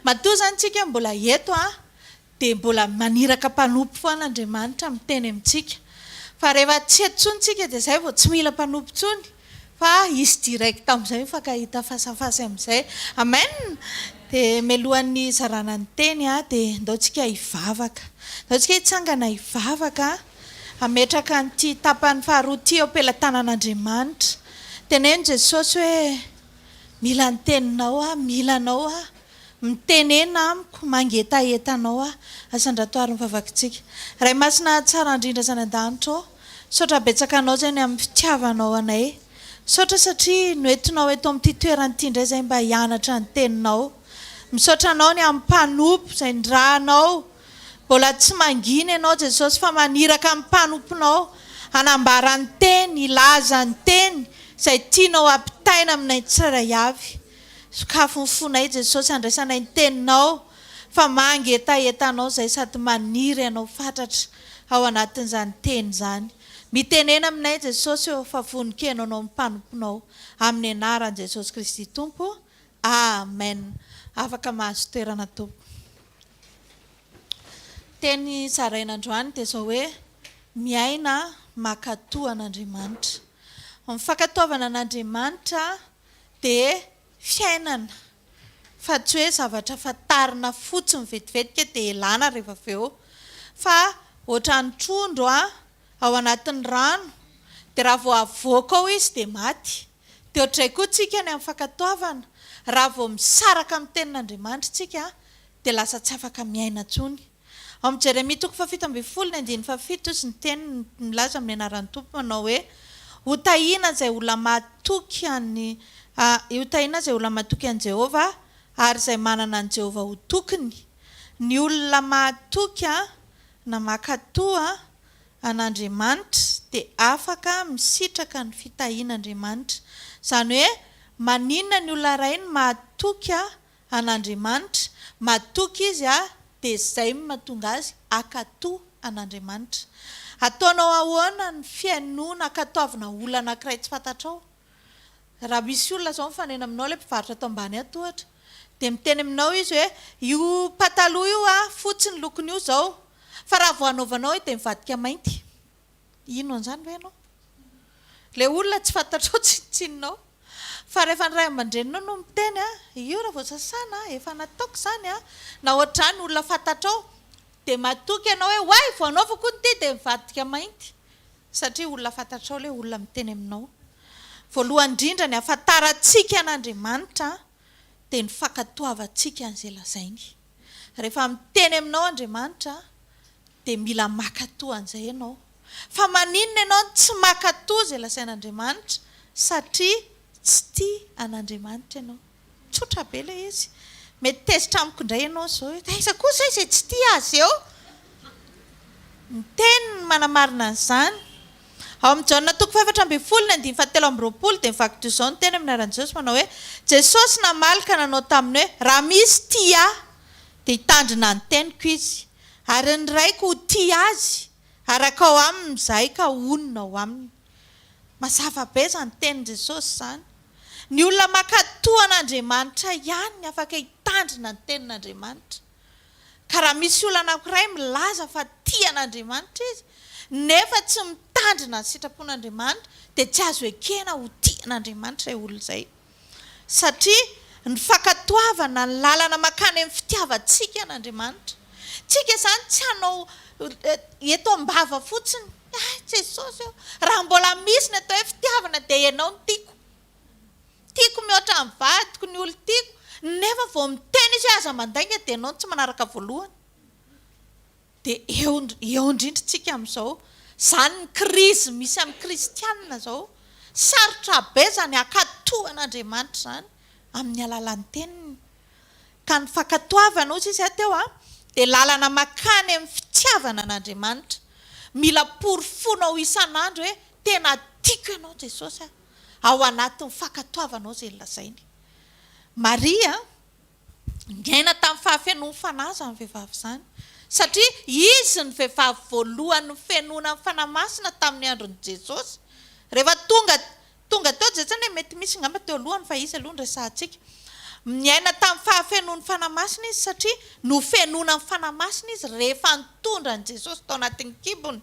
matoa zany tsika mbola eto dia mbola maniraka mpanompo foana Andriamanitra miteny amintsika fa rehefa tsy etontsika dia izay vao tsy mila mpanompo tsony fa izy direct amin'izay mifankahita fasafasy amin'izay amen. Dia mialohan'ny zarana ny teny dia ndaontsika hivavaka, ndaontsika hitsangana hivavaka ametraka an'ity tapany faharoa ty eo am-pelatanan'Andriamanitra. Teneno Jesosy hoe mila ny teninao mila anao mitenena amiko mangetaetanao asandratoary ny vavakintsika. Ray masina tsara indrindra zanadantro saotra betsaka anao zay ny amin'ny fitiavanao anay, saotra satria noentinao eto amin'ity toeranyity indray zay mba hianatra ny teninao, misaotra anao ny amin'ny mpanompo izay ndrahanao mbola tsy mangina ianao Jesosy fa maniraka amin'ny mpanomponao hanambara ny teny, ilaza ny teny izay tianao ampitaina aminay tsirairay avy. Sokafo ny fonay Jesosy andraisanay ny teninao fa mangetaetanao izay sady maniry ianao fatratra ao anatin'izany teny izany. Mitenena aminay Jesosy eo fa voninkenao anao amin'ny mpanomponao amin'ny anaran'i Jesosy Kristy Tompo. Amen. Afaka mahazo toerana tompo. Teny zarain'androany dia izao hoe miaina makatoa an'Andriamanitra. Ny fankatoavana an'Andriamanitra dia fiainana fa tsy hoe zavatra fatarina fotsiny vetivetika dia elana rehefa avy eo fa ohatra ny trondro ao anatin'ny rano dia raha vao avoaka ao izy dia maty. Dia ohatray koa tsika ny amin'ny fankatoavana raha vao misaraka amin'ny tenin'Andriamanitra tsika dia lasa tsy afaka miaina tsony. Ao amin'ny Jeremia 7:7 sy ny teny milaza amin'ny anaran'ny Tompo manao hoe hotahiana izay olona mahatoky an'i Jehova ary izay manana an'i Jehova ho tokony. Ny olona mahatoky na makatoa an'Andriamanitra dia afaka misitraka ny fitahian'Andriamanitra. Izany hoe maninona ny olona iray ny mahatoky an'Andriamanitra, mahatoky izy dia izay mahatonga azy akatoa an'Andriamanitra. Ataonao ahoana ny fiainoana akatoavana olona anankiray tsy fantatrao? Raha misy olona izao mifanena aminao ilay mpivarotra ato ambany ato ohatra dia miteny aminao izy hoe io pataloha io fotsy ny lokony io izao fa raha vao anaovanao dia mivadika mainty. Ino an'izany ve ianao? Ilay olona tsy fantatrao tsinontsinonao fa rehefa ny ray aman-dreninao no miteny io raha vao sasana efa nataoko izany na ohatrany olona fantatrao dia matoky ianao hoe way vao anaovako nyity dia mivadika mainty satria olona fantatrao ilay olona miteny aminao. Voalohany indrindra ny ahafantarantsika an'Andriamanitra dia ny fankatoavantsika an'izay lazainy. Rehefa miteny aminao Andriamanitra dia mila makatoa an'izay ianao. Fa maninona ianao tsy makatoa izay lazain'Andriamanitra satria tsy tia an'Andriamanitra ianao. Tsotra be ilay izy. Mety tezitra amiko indray ianao izao hoe aiza kosa izay tsy tia azy eo? Ny teny manamarina an'izany. Ao amin'ny Jaona 4:17 dia mivaky izao ny teny amin'ny anaran'i Jesosy manao hoe Jesosy namalaka nanao taminy hoe raha misy tia dia hitandrina ny teniko izy ary ny raiko ho tia azy araka ao aminy izahay ka onona ao aminy. Mazava be izany tenin' Jesosy izany. Ny olona makatoa an'Andriamanitra ihany ny afaka hitandrina ny tenin'Andriamanitra. Ka raha misy olona anankiray milaza fa tia an'Andriamanitra izy nefa tsy mitandrina ny sitrapon'Andriamanitra dia tsy azo ekena ho tia an'Andriamanitra ilay olona izay. Satria ny fankatoavana ny lalana makany amin'ny fitiavantsika an'Andriamanitra. Tsika izany tsy hanao eto am-bava fotsiny. Jesosy raha mbola misy ny atao hoe fitiavana dia ianao no tiako. Tiako mihoatra ny vadiko ny olo tiako nefa vao miteny izy aza mandainga dia ianao tsy manaraka voalohany. Dia eo indrindritsika amin'izao. Izany ny krizy misy amin'ny kristianina izao. Sarotra be izany akatoa an'Andriamanitra izany amin'ny alalan'ny teniny. Ka ny fankatoavana ozy izy ateo dia lalana makany amin'ny fitiavana an'Andriamanitra. Mila porofonao isan'andro hoe tena tiako ianao Jesosy ao anatin'ny fankatoavanao izay lazainy. Maria niaina tamin'ny fahafenoan'ny fanahy izany vehivavy izany. Satria izy ny vehivavy voalohany fenoana ny fanahy masina tamin'ny andron'i Jesosy. Rehefa tonga teo Jesosy mety misy ngamba teo alohany fa izy aloha ny resahantsika. miaina tamin'ny fahafenoan'ny fanamasina izy satria no fenoana amin'ny fanamasina izy rehefa nitondra an' Jesosy tao anatin'ny kibony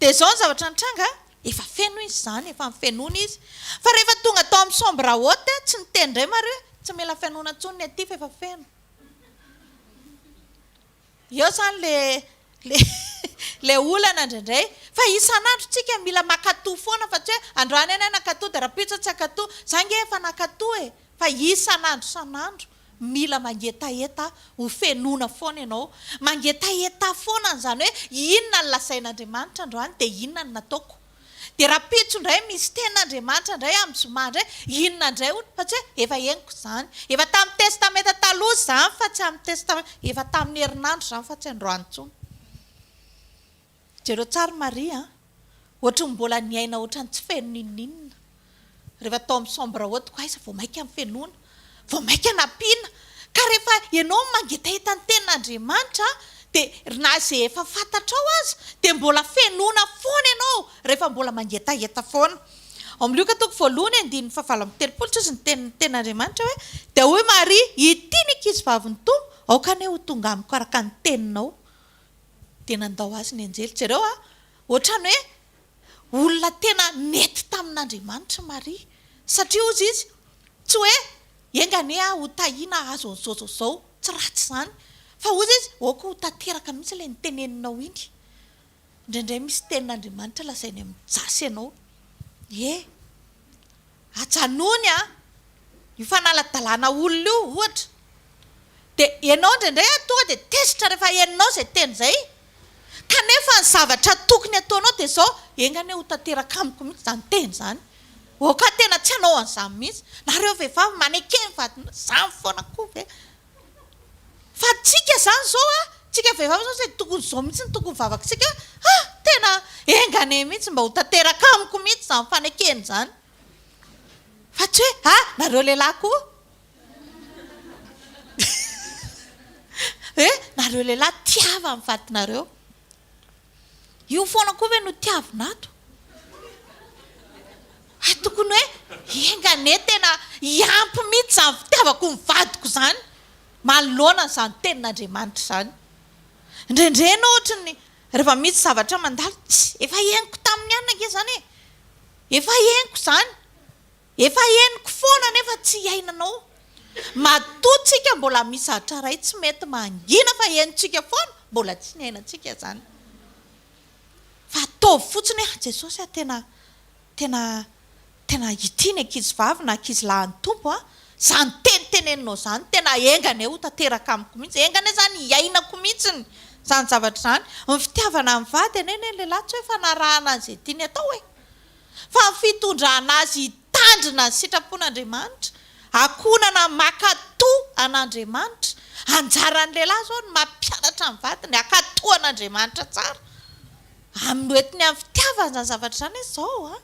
dia izao ny zavatra nitranga efa feno izy izany efa mifenoana izy fa rehefa tonga tao amin'ny sombre haute tsy niteny indray mareo tsy mila fenoana intsony ny aty fa efa feno eo izany le olana indraindray fa isan'andro tsika mila makatoa foana fa tsy hoe androany any nakatoa dia rapitsa tsy akatoa zange efa nakatoa e fa isan'andro san'andro mila mangetaheta ho fenoana foana ianao mangetaheta foana n'izany hoe inona ny lasain'Andriamanitra androany dia inona ny nataoko dia rapitso indray misy tenin'Andriamanitra indray amin'ny zoma indray inona indray ohatra fa tsy hoe efa henoko izany efa tamin'ny testamenta taloha izany fa tsy amin'ny testamenta efa tamin'ny herinandro izany fa tsy androany intsony jereo tsara Maria ohatra mbola niaina ohatra ny tsy feno ninninna rehefa tao amin'ny sombre haute koa izy vao maika amin'ny fenoana vao maika nampiana ka rehefa ianao mangetaheta ny tenin'Andriamanitra dia na izay efa fantatrao azy dia mbola fenoana foana ianao rehefa mbola mangetaheta foana ao amin'ny Luka toko voalohany andininy fahavalo amby telopolo tsisy ny tenin'Andriamanitra hoe dia hoy Maria ity ny ankizivavy ny Tompo aoka anie ho tonga amiko araka ny teninao dia nandao azy ny anjely jereo ohatrany hoe olona tena nety tamin'Andriamanitra Maria satria ozy izy tsy hoe engane ho tahina azo zao tsy ratsy izany fa ozy izy oka ho tanteraka mihitsy ilay niteneninao iny indraindray misy tenin'Andriamanitra lazainy amin'ny jasy ianao ajanony io fanaladalàna olona io ohatra dia ianao indraindray tonga dia tezitra rehefa heninao izay teny izay kanefa ny zavatra tokony ataonao dia izao engane ho tanteraka amiko mihitsy izany teny izany oka tena tsy hanao an'izany mihitsy nareo vehivavy manekeny fa izany foana koa ve fa tsika izany izao tsika vehivavy zao izay tokony izao mihitsy ny tokony vavaka tsika tena engane mihitsy mba ho tanteraka amiko mihitsy izany fanekeny izany fa tsy hoe nareo lehilahy koa nareo lehilahy tiava amin'ny vadinareo io foana koa ve no tiavinato tokony hoe engane tena hiampy mihitsy izany fitiavako ny vadiko izany manoloana izany tenin'Andriamanitra izany indraindray ianao ohatra ny rehefa misy zavatra mandalo efa henoko tamin'ny anina ke izany efa henoko izany efa henoko foana nefa tsy hiainanao matoatsika mbola misy zavatra ray tsy mety mangina fa henontsika foana mbola tsy niainantsika izany fa ataovy fotsiny Jesosy tena ity ny ankizivavy na ankizilahy ny Tompo izany teniteneninao izany tena engane ho tanteraka amiko mihitsy engane izany hiainako mihitsy izany zavatra izany ny fitiavana amin'ny vady eny lehilahy tsy hoe fanarahana an'izay tiany atao fa ny fitondrana azy hitandrina ny sitrapon'Andriamanitra akonana makatoa an'Andriamanitra anjaran'ny lehilahy zao ny mampianatra amin'ny vadiny akatoa an'Andriamanitra tsara amin'ny hoetiny amin'ny fitiavana izany zavatra izany izao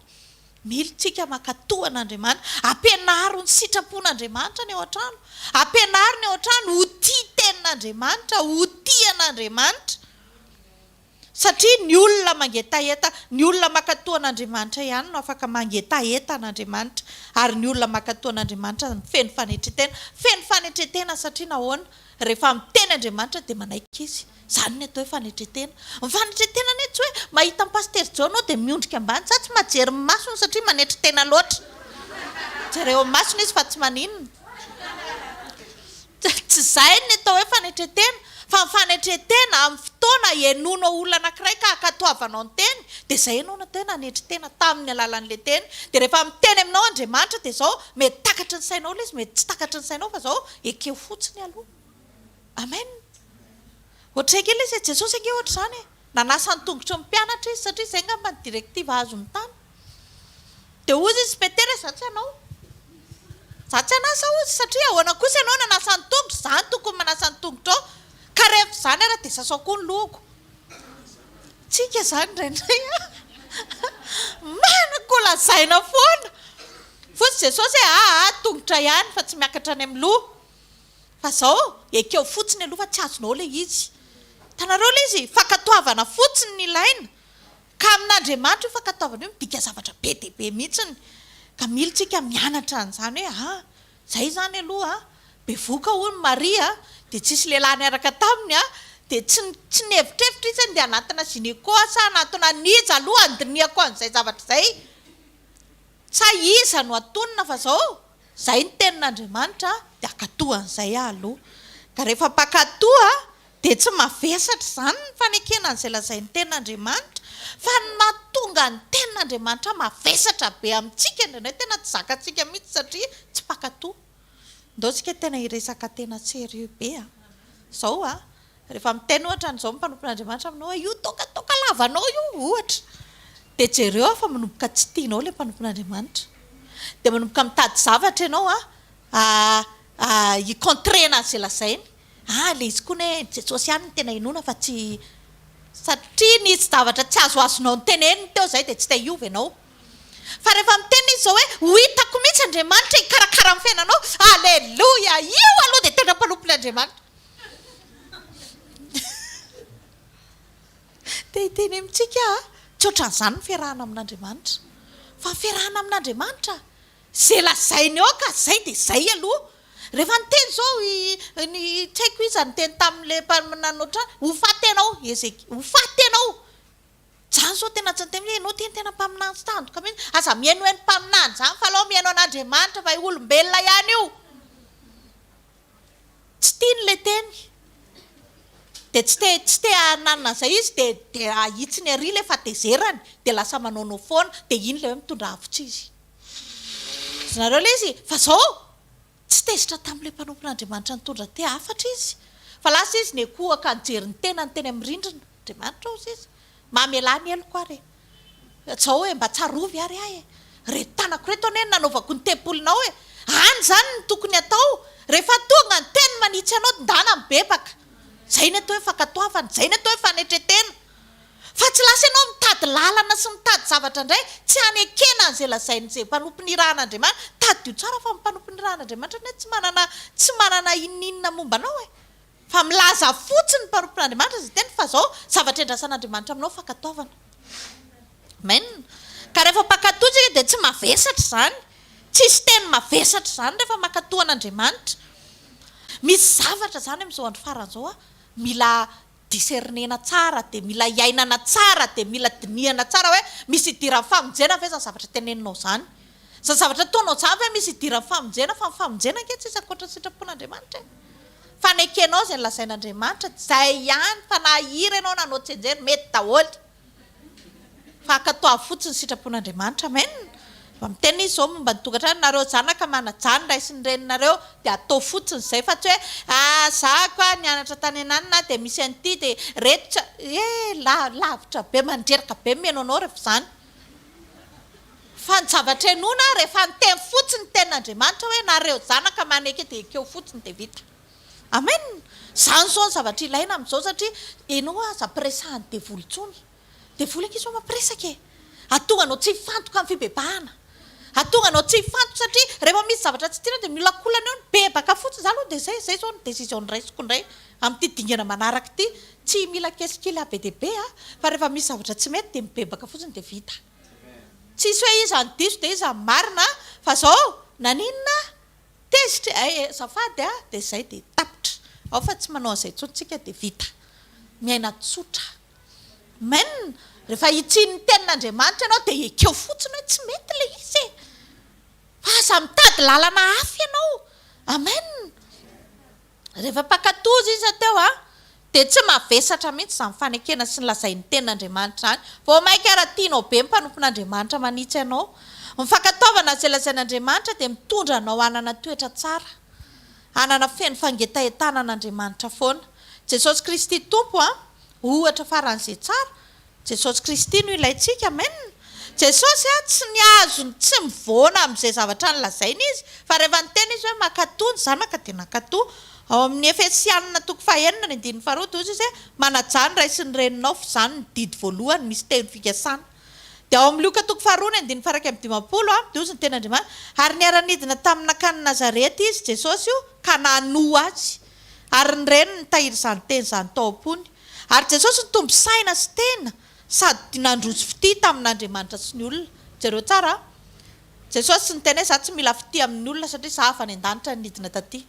militsika makatoa an'Andriamanitra ampianaro ny sitrapon'Andriamanitra ny ao an-trano ampianaro ny ao an-trano ho tia tenin'Andriamanitra ho tia an'Andriamanitra satria ny olona mangetaheta ny olona makatoa an'Andriamanitra ihany no afaka mangetaheta an'Andriamanitra ary ny olona makatoa an'Andriamanitra feno fanetretena satria nahoana rehefa miteny Andriamanitra dia manaiky izy izany ny atao hoe fanetretena ny fanetretena ny tsy hoe mahita ny paster John anao dia miondrika ambany za tsy majery ny masony satria manetretena loatra jereo ny masony izy fa tsy maninona tsy izay ny atao hoe fanetretena fa ny fanetretena amin'ny fotoana henonao olona anankiray ka akatoavanao ny teny dia izay ianao natao hoe nanetretena tamin'ny alalan'ilay teny dia rehefa miteny aminao Andriamanitra dia izao mety takatry ny sainao ilay izy mety tsy takatry ny sainao fa izao ekeo fotsiny aloha amen ohatra kely izy Jesosy ange ohatra izany nanasa ny tongotry ny mpianatra izy satria izay ngamba ny direktiva azo ny tany dia ozy izy Petera za tsy anao za tsy anasa ozy satria ahoana kosa ianao nanasa ny tongotro izany tokony manasa ny tongotro ao ka rehefa izany ara dia sasao koa ny lohako tsika izany indraindray manako lazaina foana fotsy Jesosy tongotra ihany fa tsy miakatra any amin'ny loha fa izao ekeo fotsiny aloha fa tsy azonao ilay izy tanareo ilay izy fakatoavana fotsiny ny ilaina ka amin'Andriamanitra io fakatoavana io midika zavatra be dia be mihitsiny ka militsika mianatra an'izany hoe zay izany aloha bevoka hono Maria dia tsisy lehilahy niaraka taminy dia tsy nevitrevitra izy dia anatina gynéco sa anatina nija aloha andiniako an'izay zavatra izay sa iza no atonina fa zao zay ny tenin'Andriamanitra dia akatohan'izay aloha ka rehefa mpakatoa dia tsy mavesatra zany ny fanekena an'izay lazain'ny tenin'Andriamanitra fa mahatonga ny tenin'Andriamanitra mavesatra be amintsika indrindray tena tsy zakantsika mihitsy satria tsy mpakatoa ndao tsika tena hiresaka tena sérieux be zao rehefa miteny ohatra n'izao ny mpanompon'Andriamanitra aminao io toka lavanao io ohatra dia jereo fa manomboka tsy tianao ilay mpanompon'Andriamanitra dia manomboka mitady zavatra ianao hicontrena an'izay lazainy ilay izy koa ne Jesosy ihany ny tena inoana fa tsy satria nisy zavatra tsy azoazonao ny teneniny teo izay dia tsy te hiova ianao fa rehefa miteny izy zao hoe ho hitako mihitsy Andriamanitra hikarakara amin'ny fiainanao alleloia io aloha dia tena mpanompon'Andriamanitra dia hiteny amintsika tsy ohatran'izany ny fiarahana amin'Andriamanitra fa ny fiarahana amin'Andriamanitra zay lazainy eo ka zay dia zay aloha rehefa niteny zao ny tsy haiko iza niteny tamin'ilay mpaminanotra ho faty ianao ho faty ianao zany zao tena tsy niteny hoe ianao tena mpaminany tandoka mihitsy aza mihaino hoe ny mpaminany zany fa aloha mihaino an'Andriamanitra fa olombelona ihany io tsy tiany ilay teny dia tsy te hananina izay izy dia ahitsiny ary ilay fatezerany dia lasa manaonao foana dia iny ilay hoe mitondra havitra izy zareo ilay izy fa zao tsy tezitra tamin'ilay mpanompon'Andriamanitra nitondra te afatra izy fa lasa izy nekohaka nijery ny tena ny teny amin'ny rindrina Andriamanitra ozy izy mamelany eloko ary zao hoe mba tsarovy ary reto tanako reto ane nanaovako ny tempolinao any zany ny tokony atao rehefa tonga ny teny manitsy anao ndana mibebaka zay ny atao hoe fankatoavana zay ny atao hoe fanetretena fa tsy lasa ianao mitady lalana sy mitady zavatra indray tsy hanekena an'izay lazain'izay mpanompony rahan'Andriamanitra tady io tsara fa mpanompony rahan'Andriamanitra ne tsy manana ininina momba anao fa milaza fotsiny ny mpanompon'Andriamanitra zay teny fa zao zavatra endrasan'Andriamanitra aminao fankatoavana amen ka rehefa mpakatoa dia tsy mavesatra zany tsisy teny mavesatra zany rehefa makatoa an'Andriamanitra misy zavatra zany amin'izao andro faran'izao mila disernena tsara dia mila iainana tsara dia mila dinihana tsara hoe misy idiran'ny famonjena fa izany zavatra teneninao zany zany zavatra taonao zany hoe misy idiran'ny famonjena fa ny famonjena nke tsy izy ankoatra sitrapon'Andriamanitra fanekenao izay lazain'Andriamanitra zay ihany fa na hira ianao nanao tsenjery mety daholo fa akatoa fotsiny sitrapon'Andriamanitra amen fa miteny izy zao momba nytokantrano nareo zanaka manajany raisiny reninareo dia atao fotsiny izay fa tsy hoe zako nianatra tany ananina dia misy an'ity dia rehetra lavitra be mandreraka be mihaino anao rehefa zany fa ny zavatra enona rehefa niteny fotsiny tenin'Andriamanitra hoe nareo zanaka maneky dia ekeo fotsiny dia vita amen zany zao ny zavatra ilaina amin'izao satria ianao aza presahany devoly tsony devoly ankizy ao mampiresaka atonga anao tsy hifantoka amin'ny fibebahana atonga anao tsy hifantoka satria rehefa misy zavatra tsy tiana dia miolakolana eo ny bebaka fotsiny zany aloha dia zay zao ny décision raisiko indray amin'ity dingana manaraka ity tsy mila kesikely be dia be fa rehefa misy zavatra tsy mety dia mibebaka fotsiny dia vita tsisy hoe iza ny diso dia iza ny marina fa zao naninona tezitra zafady dia zay dia tapitra ao fa tsy manao an'izay tsontsika dia vita miaina tsotra men rehefa hitsiny tenin'Andriamanitra ianao dia ekeo fotsiny hoe tsy mety ilay izy fa aza mitady lalana hafa ianao amen rehefa mpakatoza izy teo dia tsy mavesatra mihitsy izany fanekena sy ny lazain'ny tenin'Andriamanitra zany vao maika raha tianao be ny mpanompon'Andriamanitra manitsy ianao mifankataovana izay lazain'Andriamanitra dia mitondra anao hanana toetra tsara hanana feno fangetahetana an'Andriamanitra foana Jesosy Kristy tompo ohatra faran'izay tsara Jesosy Kristy no ilayntsika amen Jesosy tsy niazony tsy mivoana amin'izay zavatra nylazainy izy fa rehefa niteny izy hoe makatoa ny zanaka dia nakatoa ao amin'ny Efesianina 4:9 izy hoe manajany raisiny reninao fa zany ny didy voalohany misy teny fikasana dia ao amin'ny Luka 2:1-20 dia ozy ny ten'Andriamanitra ary niara-nidina tamin'nakany Nazareta izy Jesosy io ka nanoa azy ary ny reniny nitahiry izany teny izany tao am-pony ary Jesosy ny tombo saina sy tena sady nandrozy fity tamin'Andriamanitra sy ny olona jereo tsara Jesosy sy ny teny hoe za tsy mila fity amin'ny olona satria za hafa any an-danitra nidina taty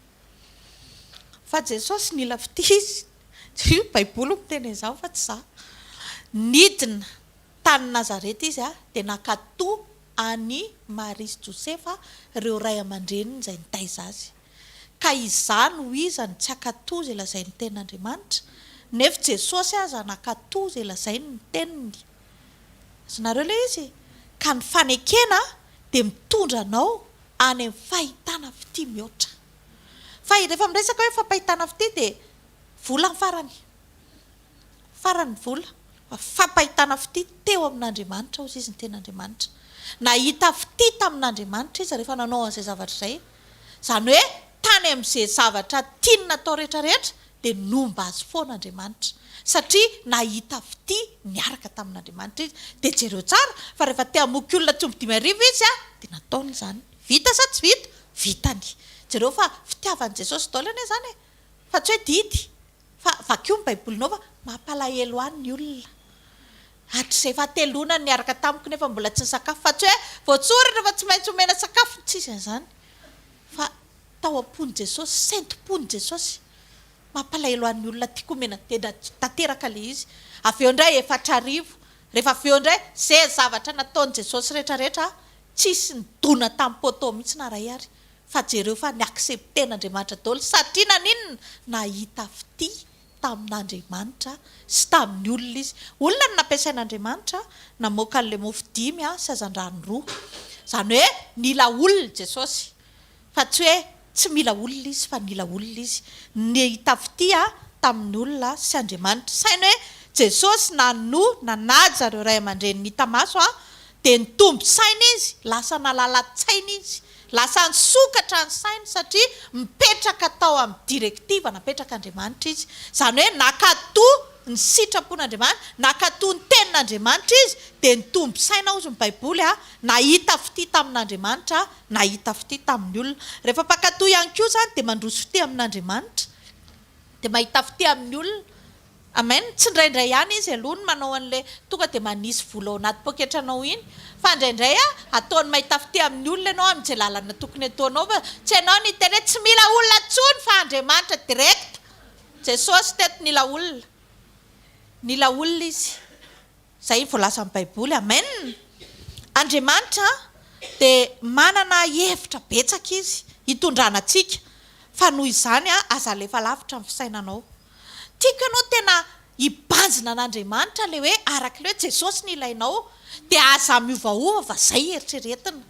fa Jesosy nila fitizy io baiboly miteny izao fa tsy za nidina tany Nazareta izy dia nakatoa any Maria sy Josefa ireo ray aman-dreniny izay nitaiza azy ka izany ho izany tsy akatoa izay lazainy ny tenin'Andriamanitra nefa Jesosy aza nakatoa izay lazainy ny teniny azonareo ilay izy ka ny fanekena dia mitondra anao any amin'ny fahitana fity mihoatra fa rehefa miresaka hoe fampahitana fity dia vola ny farany vola fampahitana fity teo amin'Andriamanitra ozy izy ny ten'Andriamanitra nahita fity tamin'Andriamanitra izy rehefa nanao an'izay zavatra izay izany hoe tany amin'izay zavatra tiany natao rehetrarehetra dia nomba azy foan'Andriamanitra satria nahita fity miaraka tamin'Andriamanitra izy dia jereo tsara fa rehefa te hamoky olona tsy omby 5,000 izy dia nataony izany vita sa tsy vita vitany jereo fa fitiavan'i Jesosy daolana izany fa tsy hoe didy fa vakio ny baibolinao fa mampalahelo any ny olona hatr'izay fahatelonany niaraka tamiko nefa mbola tsy nisakafo fa tsy hoe voatsory rehefa tsy maintsy omena sakafo tsisy an'izany fa tao am-pony Jesosy saintom-pony Jesosy mampalahelo an'ny olona tiako omena tena tanteraka le izy avy eo indray 4,000 rehefa avy eo indray zay zavatra nataon'i Jesosy rehetrarehetra tsisy nidona tamin'ny poto mihitsy na ray ary fa jereo fa niaksepten'Andriamanitra daholo satria naninona nahita fity tamin'Andriamanitra sy tamin'ny olona izy olona no nampiasain'Andriamanitra namoaka an'ilay mofo 5 sy hazan-drano 2 izany hoe nila olona Jesosy fa tsy hoe tsy mila olona izy fa nila olona izy nahita fity tamin'ny olona sy Andriamanitra saina hoe Jesosy nanaja ireo ray aman-dreny nita maso dia nitombo saina izy lasa nalala-tsaina izy lasa nisokatra ny saina satria mipetraka tao amin'ny direktiva napetraka Andriamanitra izy izany hoe nakatoa ny sitrapon'Andriamanitra nakatoa ny tenin'Andriamanitra izy dia nitombo saina ozy ny baiboly nahita fity tamin'Andriamanitra nahita fity tamin'ny olona rehefa mpakatoa ihany koa izany dia mandroso fity amin'Andriamanitra dia mahita fity amin'ny olona amen tsy indraindray ihany izy aloha ny manao an'ilay tonga dia manisy vola ao anaty poketranao iny fa indraindray ataony mahita fity amin'ny olona ianao amin'izay lalana tokony ataonao fa tsy ianao ny teny hoe tsy mila olona tsony fa Andriamanitra direct Jesosy teto nila olona izy izay voalaza amin'ny baiboly amen Andriamanitra dia manana hevitra betsaka izy hitondrana antsika fa noho izany aza alefa lavitra amin'ny fisainanao tiako ianao tena hibanjina an'Andriamanitra le hoe arak'ilay hoe Jesosy ny ilainao dia aza miovaova fa izay eritreretina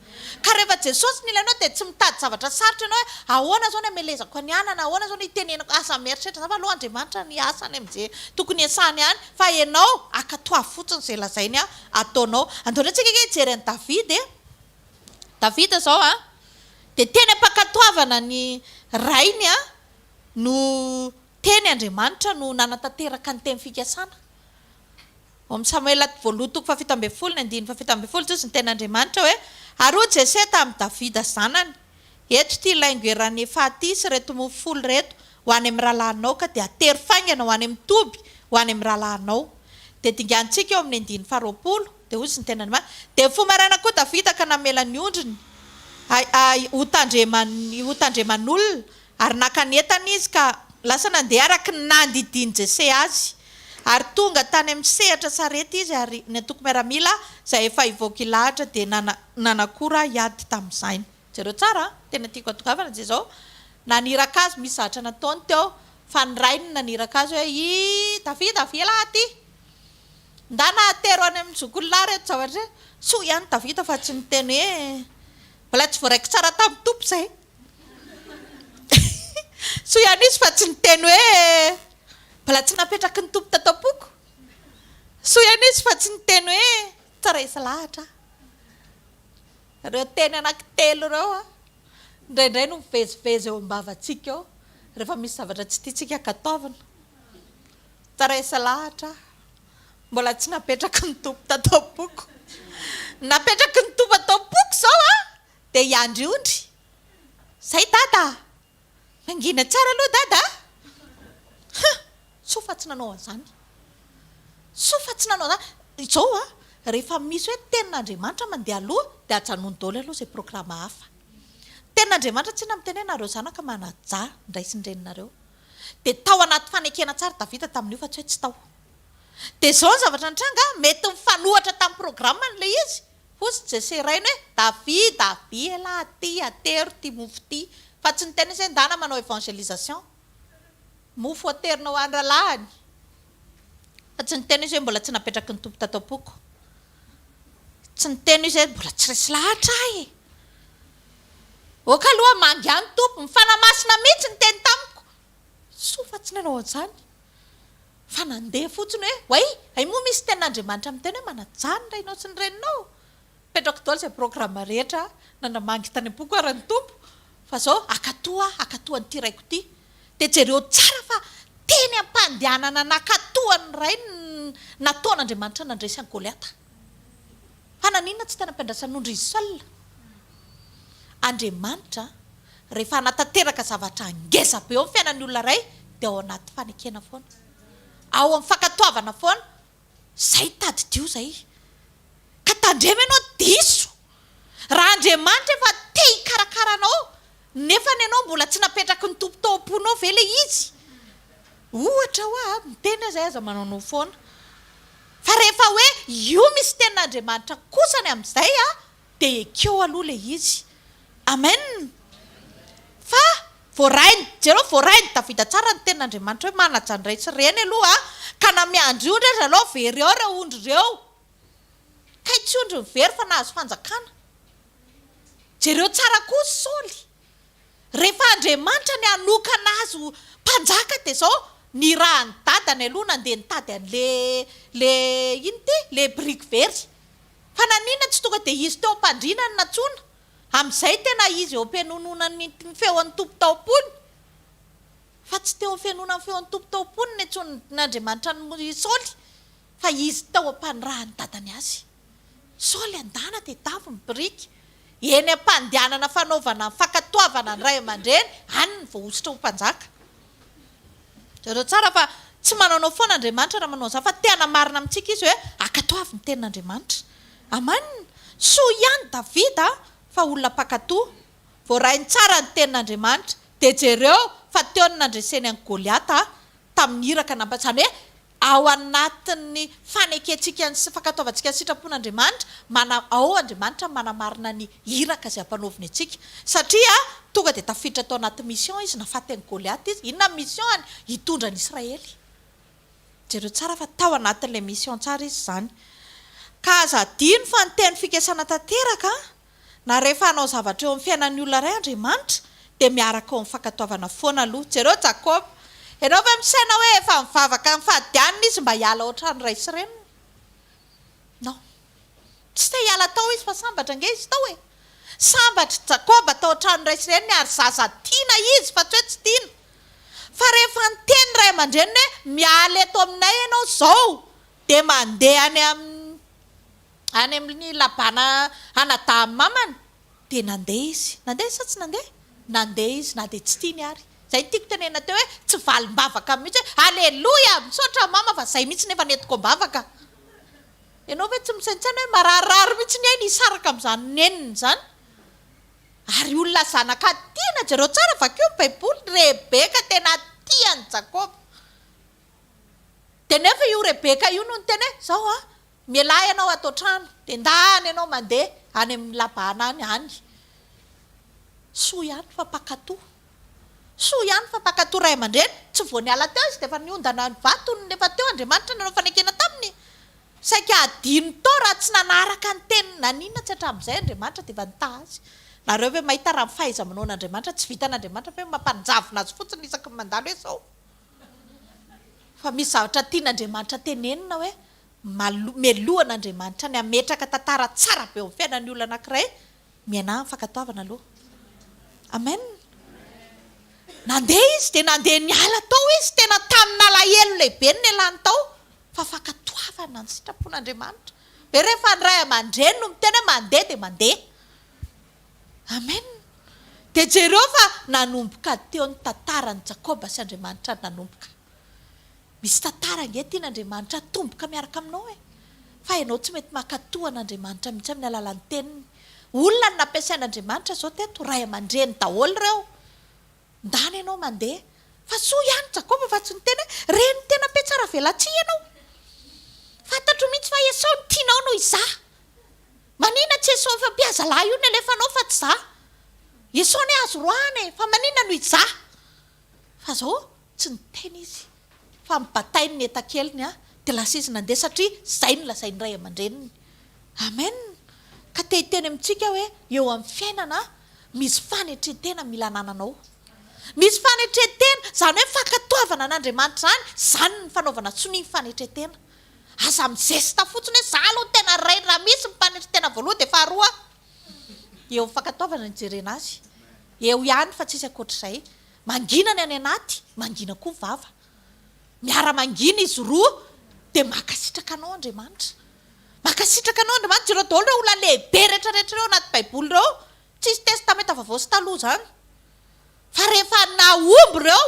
ka rehefa Jesosy ny ilainao dia tsy mitady zavatra sarotra ianao hoe ahoana zao ny amelezako ny anana ahoana zao ny itenenako asa mieritreritra za fa aloha Andriamanitra ny asany amin'izay tokony hiasany ihany fa ianao akatoa fotsiny izay lazainy ataonao andao antsika hijery an'i Davida zao dia teny ampakatoavana ny rainy no teny Andriamanitra no nanatanteraka ny teny fikasana ao amin'ny Samuel voalohany toko 7:7 ny ten'Andriamanitra hoe aroa Jese tamin'ny Davida zanany eto ty laingoerany fahaty sy reto mofolo reto ho any amin'ny rahalahinao ka dia atery faingana ho any amin'ny toby ho any amin'ny rahalahinao dia dingantsika eo amin'ny 9:20 dia ozy ny ten'Andriamanitra dia fomaraina koa Davida ka namela ny ondriny ho tandreman'olona ary nakanetana izy ka lasa nandeha araka ny nandidiny Jese azy ary tonga tany amin'ny sehatra sarety izy ary ny atoko miaramila izay efa ivoaka ilahatra dia nanakora hiady tamin'izany jereo tsara tena tiako atokavana zay zao naniraka azy misy zatra nataony teo fa ny rainy naniraka azy hoe i Davida avela aty ndana atero any amin'ny zokolona reto zavatra so ihany Davida fa tsy niteny hoe mbola tsy voaraiko tsara tamin'ny tompo izay so ihany izy fa tsy niteny hoe mbola tsy napetraky ny tompo tatapoko so ihany izy fa tsy niteny hoe tsara isa lahatra reo teny anankitelo ireo indraindray no mivezivezy eo am-bavantsika eo rehefa misy zavatra tsy tiantsika kataovana tsara isa lahatra mbola tsy napetraky ny tompo tatapoko napetraky ny tompo atapoko zao dia iandriondry zay dada mangina tsara aloha dada so fa tsy nanao an'izany izao rehefa misy hoe tenin'Andriamanitra mandeha aloha dia ajanony daholo aloha izay programa hafa tenin'Andriamanitra tsy na miteny hoe nareo zanaka manaja ndraisindreninareo dia tao anaty fanekena tsara Davida tamin'io fa tsy hoe tsy tao. Dia izao ny zavatra nitranga mety mifanohatra tamin'ny programan'ilay izy. Fotsy jeseirainy hoe Davida aviela aty atero ty mofo ty. Fa tsy ny tena izy ndana manao évangélisation. Mofo aterinao andralahany. Fa tsy ny tena izy hoe mbola tsy napetraky ny tompo tato am-poko. Tsy ny tena izy hoe mbola tsy resy lahatra ahy. Oka aloha mangano tompo mifanamasina mihitsy ny teny tamiko. Sofa tsy nanao an'izany. Fa nandeha fotsiny hoe ay moa misy ten'Andriamanitra amin'ny teny hoe manajanona ianao sy ny reninao. Petrako daholo izay programa rehetra nandramangy tany am-poko ary ny tompo. Fa izao akatoa nyity raiko ity. Dia jereo tsara fa teny am-pandehanana nakatoan'ny ray nataon'Andriamanitra nandresy an'i Goliata. Fa naninona tsy tena ampiandrasan'ondry izy solona. Andriamanitra rehefa natateraka zavatra ngeza be eo amin'ny fiainan'ny olona ray dia ao anaty fanekena foana. Ao amin'ny fankatoavana foana. Zay tadidio zay. Ka tandrema ianao diso. Raha Andriamanitra efa te hikarakaranao nefa ny ianao mbola tsy napetraky ny tompo tao am-ponao ve ilay izy. Ohatra hoa miteny izay aza manao foana. Fa rehefa hoe io misy ten'Andriamanitra kosany amin'izay dia ekeo aloha ilay izy. Amen. Fa voarainy Davida tsara ny ten'Andriamanitra hoe manajandray sy reny aloha ka namiandry ondry izy aloha very ao ireo ondry ireo. Ka tsy ondry very fa nahazo fanjakana. Jereo tsara koa Saoly. Rehefa Andriamanitra ny hanokana azy mpanjaka dia izao ny raha ny dadany aloha nandeha nitady an'le brique very. Fa naninona tsy tonga dia izy teo am-pandriana ny natsoina. Amin'izay tena izy eo am-pianonana ny feon'ny tompo tao am-pony. Fa tsy teo am-fianonana ny feon'ny tompo tao am-pony ny antsoin'Andriamanitra ny Saoly. Fa izy tao am-paniraha ny dadany azy. Saoly andana dia davy ny brique. Eny am-pandehanana fanaovana fankatoavana ny ray aman-dreny any ny voaositra ho mpanjaka. Zareo tsara fa tsy mananao foana Andriamanitra raha manao izany fa tena marina amintsika izy hoe akatoavy ny tenin'Andriamanitra. Amen. Soa ihany Davida fa olona mpakatoa. Voarainy tsara ny tenin'Andriamanitra. Dia jereo fa teo ny nandreseny an'i Goliata tamin'ny iraka nampazany hoe ao anatin'ny fanekentsika sy fankatoavantsika ny sitrapon'Andriamanitra ao Andriamanitra manamarina ny iraka izay ampanaoviny antsika. Satria tonga dia tafiditra tao anaty mission izy nafaty an'i Goliata izy. Inona mission hitondra ny Israely. Jereo tsara fa tao anatin'ilay mission tsara izy izany. Ka aza adino fa ny teny fikesana tanteraka na rehefa hanao zavatra eo amin'ny fiainan'ny olona ray Andriamanitra dia miaraka ao amin'ny fankatoavana foana aloha. Jereo Jakoba. Ianao ve misaina hoe efa mivavaka amin'ny fahadianina izy mba hiala ohatran'ny ray sy reniny? Non. Tsy te hiala tao izy fa sambatra nge izy tao e. Sambatra Jakoba tao ohatran'ny ray sy reniny ary zaza tiana izy fa tsy hoe tsy tiana. Fa rehefa niteny ray aman-dreniny hoe miala eto aminay ianao izao dia mandeha any amin'ny labana anadaha mamana dia nandeha izy. Nandeha izy sa tsy nandeha? Nandeha izy na dia tsy tiany ary. Zay tiako tenena teo hoe tsy valim-bavaka mihitsy hoe aleloia misaotra mama fa zay mihitsy nefa netiko mbavaka. Ianao ve tsy misaintsaina hoe mararirary mihitsy ny ainy hisaraka amin'izany neniny izany. Ary olona zanaka tiana jereo tsara vakeo ny Baiboly. Rebeka tena tiany Jakoba. Dia nefa io Rebeka io no niteny hoe izao mialahy ianao ato trano dia ndany ianao mandeha any amin'ny labana any. Soa ihany fa mpakatoa. Soa ihany fa mpakatoa ray aman-dreny. Tsy vao niala teo izy dia efa niondana ny vatony nefa teo Andriamanitra nanao fanekena taminy. Saika adino tao raha tsy nanaraka ny teny naninona tsy hatramin'izay Andriamanitra dia efa nitaha azy. Nareo ve mahita raha fahaiza-manao n'Andriamanitra tsy vitan'Andriamanitra fa hoe mampanjavona azy fotsiny isaky ny mandalo hoe izao. Fa misy zavatra tian'Andriamanitra tenenina hoe melohan'Andriamanitra ny ametraka tantara tsara be amin'ny fiainan'ny olona anankiray mianahy ny fankatoavana aloha. Amen. Nandeha izy dia nandeha niala tao izy tena tamin'ny alahelo lehibe ny ialany tao fa fankatoavana ny sitrapon'Andriamanitra. Be rehefa ny ray aman-dreny no miteny hoe mandeha dia mandeha. Amen. Dia jereo fa nanomboka teo ny tantaran'i Jakoba sy Andriamanitra nanomboka. Misy tantara ange tian'Andriamanitra tomboka miaraka aminao e. Fa ianao tsy mety mankatoa an'Andriamanitra mihitsy amin'ny alalan'ny teniny. Olona nampiasain'Andriamanitra izao teto ray aman-dreny daholo ireo. Ndany ianao mandeha fa soa ihany Jakoba fa tsy ny tena reny tena pe tsara velatsia ianao fantatro mihitsy fa Esau no tianao noho izaho manina tsy Esau fa mpihaza lahy io ny alefanao fa tsy izaho Esau ny azo roany fa manina noho izaho fa zao tsy niteny izy fa mibatainy ny etan-keliny dia lasa izy nandeha satria izay no lazainy ray aman-dreniny amen ka te hiteny amintsika hoe eo amin'ny fiainana misy fanetretena mila anananao misy fanetretena izany hoe fankatoavana an'Andriamanitra izany ny fanaovana tsony ny fanetretena aza mizesta fotsiny hoe za aloha tena ray raha misy mifanetretena voaloha dia faharoa eo fankatoavana ny jerena azy eo ihany fa tsisy ankoatr'izay mangina ny any anaty mangina koa vava miara-mangina izy roa dia makasitraka anao Andriamanitra makasitraka anao Andriamanitra ireo daholo ireo olona lehibe rehetrarehetra ireo anaty baiboly ireo tsisy testamenta vaovao sy taloha izany fa rehefa naomby ireo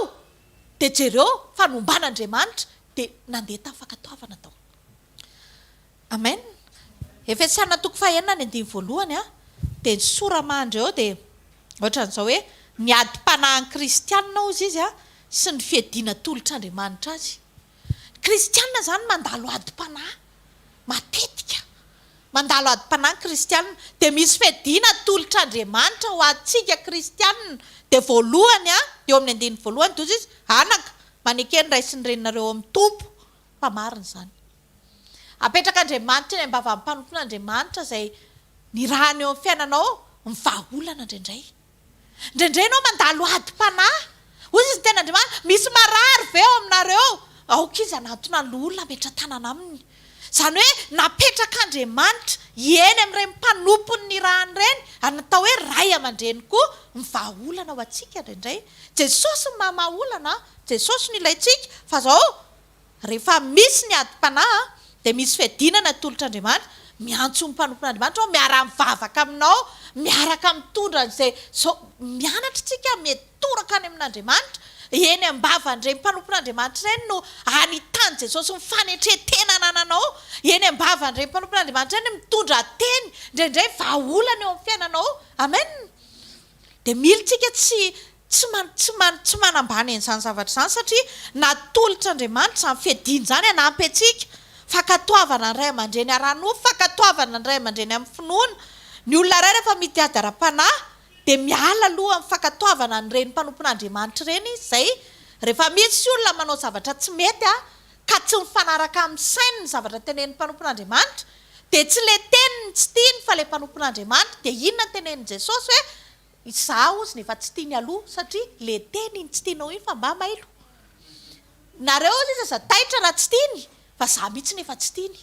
dia jereo fanomban'Andriamanitra dia nandeha tamin'ny fankatoavana tao amen Efesiana 4:9 dia ny soramandry eo dia ohatran'izao hoe ny adi-panahin'ny kristianina ozy izy sy ny fiadiana tolotr'Andriamanitra azy kristianina izany mandalo adi-panahy matetika mandalo adi-panahy ny kristianina dia misy fiadiana tolotr'Andriamanitra ho antsika kristianina dia voalohany eo amin'ny andiny voalohany toy izy anaka manekeny ray sy ny reninareo amin'ny tompo fa marina izany apetraka Andriamanitra eny ambava mpanompon'Andriamanitra izay ny rahany eo amin'ny fiainanao mivahaolana indraindray indraindray mandalo adi-panahy hoy izy tena Andriamanitra misy marary ve eo aminareo aoka izy anatona ny olona metra tanana aminy izany hoe napetraka Andriamanitra eny amin'ireny mpanompony ny rahany ireny anatao hoe ray aman-dreny koa mivahaolana ho antsika indraindray Jesosy ny mamahaolana Jesosy no ilaintsika fa zao rehefa misy ny adi-panahy dia misy fiadinana tolotr'Andriamanitra miantso ny mpanompon'Andriamanitra miara mivavaka aminao miaraka mitondra an'izay mianatra tsika mitoraka any amin'Andriamanitra eny ambavan'ireny mpanompon'Andriamanitra ireny no anitany Jesosy mifanetretena anananao eny ambavan'ireny mpanompon'Andriamanitra ireny mitondra teny indraindray vahaolana eo amin'ny fiainanao amen dia mila tsika tsy manambany an'izany zavatra izany satria natolotr'Andriamanitra izany fiadiana izany hanampy antsika fankatoavana ny ray aman-dreny ara-nofo fankatoavana ny ray aman-dreny amin'ny finoana ny olona iray rehefa midiady ara-panahy dia miala aloha amin'ny fankatoavana ny reny mpanompon'Andriamanitra ireny izay rehefa misy olona manao zavatra tsy mety ka tsy mifanaraka amin'ny sainy ny zavatra tenen'ny mpanompon'Andriamanitra dia tsy le teniny tsy tiany fa le mpanompon'Andriamanitra dia inona ny tenenin' Jesosy hoe izaho ozy nefa tsy tiany aloha satria le teniny tsy tianao iny fa mba mailo nareo ozy izy aza taitra raha tsy tiany fa za mihitsy nefa tsy tiany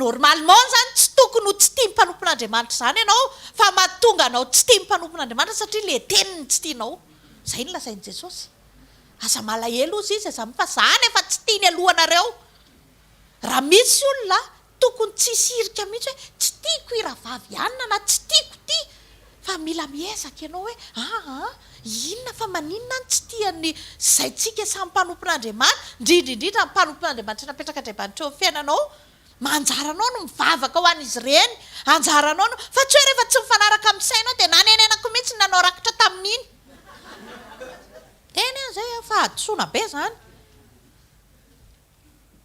normalement zany tsy tokony ho tsy tia mpanompon'Andriamanitra izany ianao fa mahatonga anao tsy tia mpanompon'Andriamanitra satria le teniny tsy tianao izay no lazain'i Jesosy aza malahelo ozy izy aza fa za nefa tsy tiany alohanareo raha misy olona tokony tsy hisirika mihitsy hoe tsy tiako iravavy ihany na tsy tiako ty fa mila miezaka ianao hoe inona fa maninona ny tsy tiany izay tsika samy mpanompon'Andriamanitra indrindraindrindra mpanompon'Andriamanitra napetraka Andriamanitra eo amin'ny fiainanao manjaranao no mivavaka ho an'izy ireny anjaranao no fa tsy hoe rehefa tsy mifanaraka amin'ny sainao dia nanenenako mihitsy nanao rakitra tamin'iny teny zay fa adsoina be zany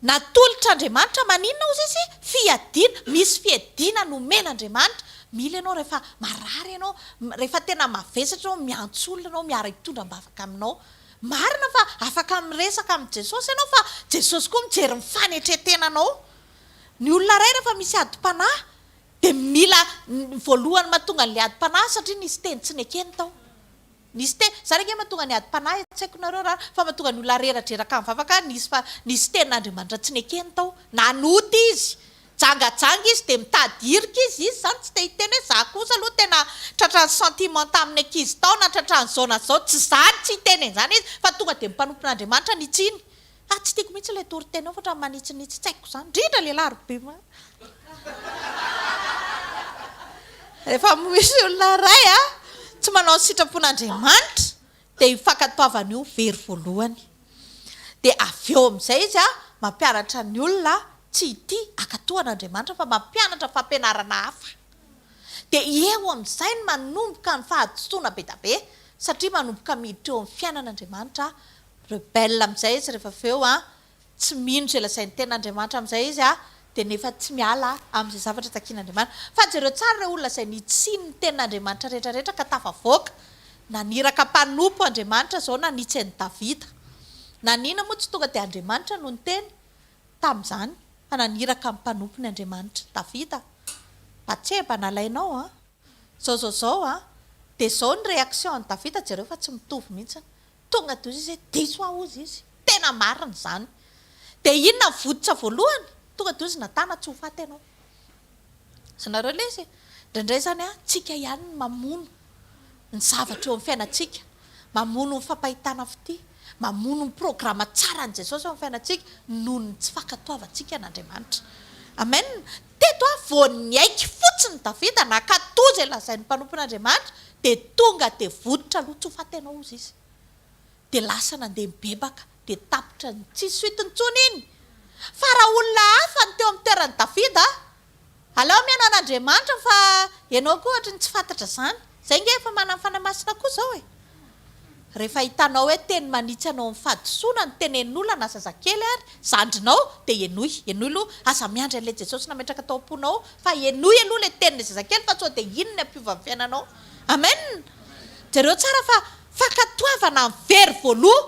natolotr'Andriamanitra maninona ozy izy fiadiana misy fiadiana nomen'Andriamanitra mila ianao rehefa marary ianao rehefa tena mavesatra ianao miantso olona ianao miara hitondra mbavaka aminao marina fa afaka miresaka amin'ny Jesosy ianao fa Jesosy koa mijery mifanetretenanao ny olona iray rehefa misy adi-panahy dia mila voalohany mahatonga n'ilay adi-panahy satria nisy teny tsy nekeny tao nisy teny za reka mahatonga ny adi-panahy tsy haiko nareo raha fa mahatonga ny olona reradreraka mivavaka nisy tenin'Andriamanitra tsy nekeny tao nanoty izy jangajanga izy dia mitady hirika izy zany tsy te hiteny hoe za kosa aloha tena tratrany sentimenta amin'ny ankizy tao na tratrany zao na zao tsy zany tsy hiteny an'izany izy fa tonga dia mpanompon'Andriamanitra nitsiny tsy tiako mihitsy ilay toriteny ao fa manitsinitsy tsy haiko izany indrindra lehilahy robe rehefa misy olona iray tsy manao sitrapon'Andriamanitra dia hifankatoavana io very voalohany dia avy eo amin'izay izy mampianatra ny olona tsy ity akatohan'Andriamanitra fa mampianatra fampianarana hafa dia eo amin'izay manomboka ny fahadisoana be da be satria manomboka miditra eo amin'ny fiainan'Andriamanitra rebelle amin'izay izy rehefa feo tsy mino zay lazain'ny ten'Andriamanitra amin'izay izy dia nefa tsy miala amin'izay zavatra takian'Andriamanitra fa jereo tsara ireo olona izay nitsiny ny ten'Andriamanitra rehetrarehetra ka tafavoaka naniraka mpanompo Andriamanitra zao nanitsy an'i Davida nanina moa tsy tonga dia Andriamanitra no ny teny tamin'izany fa naniraka amin'ny mpanompo ny Andriamanitra Davida batseba nalainao zao dia zao ny réaction an'i Davida jereo fa tsy mitovy mihitsy tonga dia izy diso ozy izy tena marina izany dia inona mivoditra voalohany tonga dia izy natana tsy ho faty ianao zanareo le izy indraindray zany tsika ihany ny mamono ny zavatra eo amin'ny fiainantsika mamono ny fampahitana fity mamono ny programa tsara an' Jesosy eo amin'ny fiainantsika noho ny tsy fankatoavantsika n'Andriamanitra amen teto voaniaiky fotsiny Davida nakatoza lazain'ny mpanompon'Andriamanitra dia tonga dia voditra aloha tsy ho faty ianao ozy izy dia lasa nandeha mibebaka dia tapitra ny tsisy soitiny tsony iny fa raha olona hafa ny teo amin'ny toeran'i Davida aleo miana an'Andriamanitra fa ianao koa ohatra ny tsy fantatra izany zay nge efa manana fanamasina koa zao rehefa hitanao hoe teny manitsy anao amin'ny fahadisoana ny tenen'olona na zazakely ary zandrinao dia enoy aloha aza miandry an'ilay Jesosy nametraka tao am-ponao fa enoy aloha ilay tenin'ilay zazakely fa sao dia inona ampiova amin'ny fiainanao amen jereo tsara fa fankatoavana amin'ny very voaloha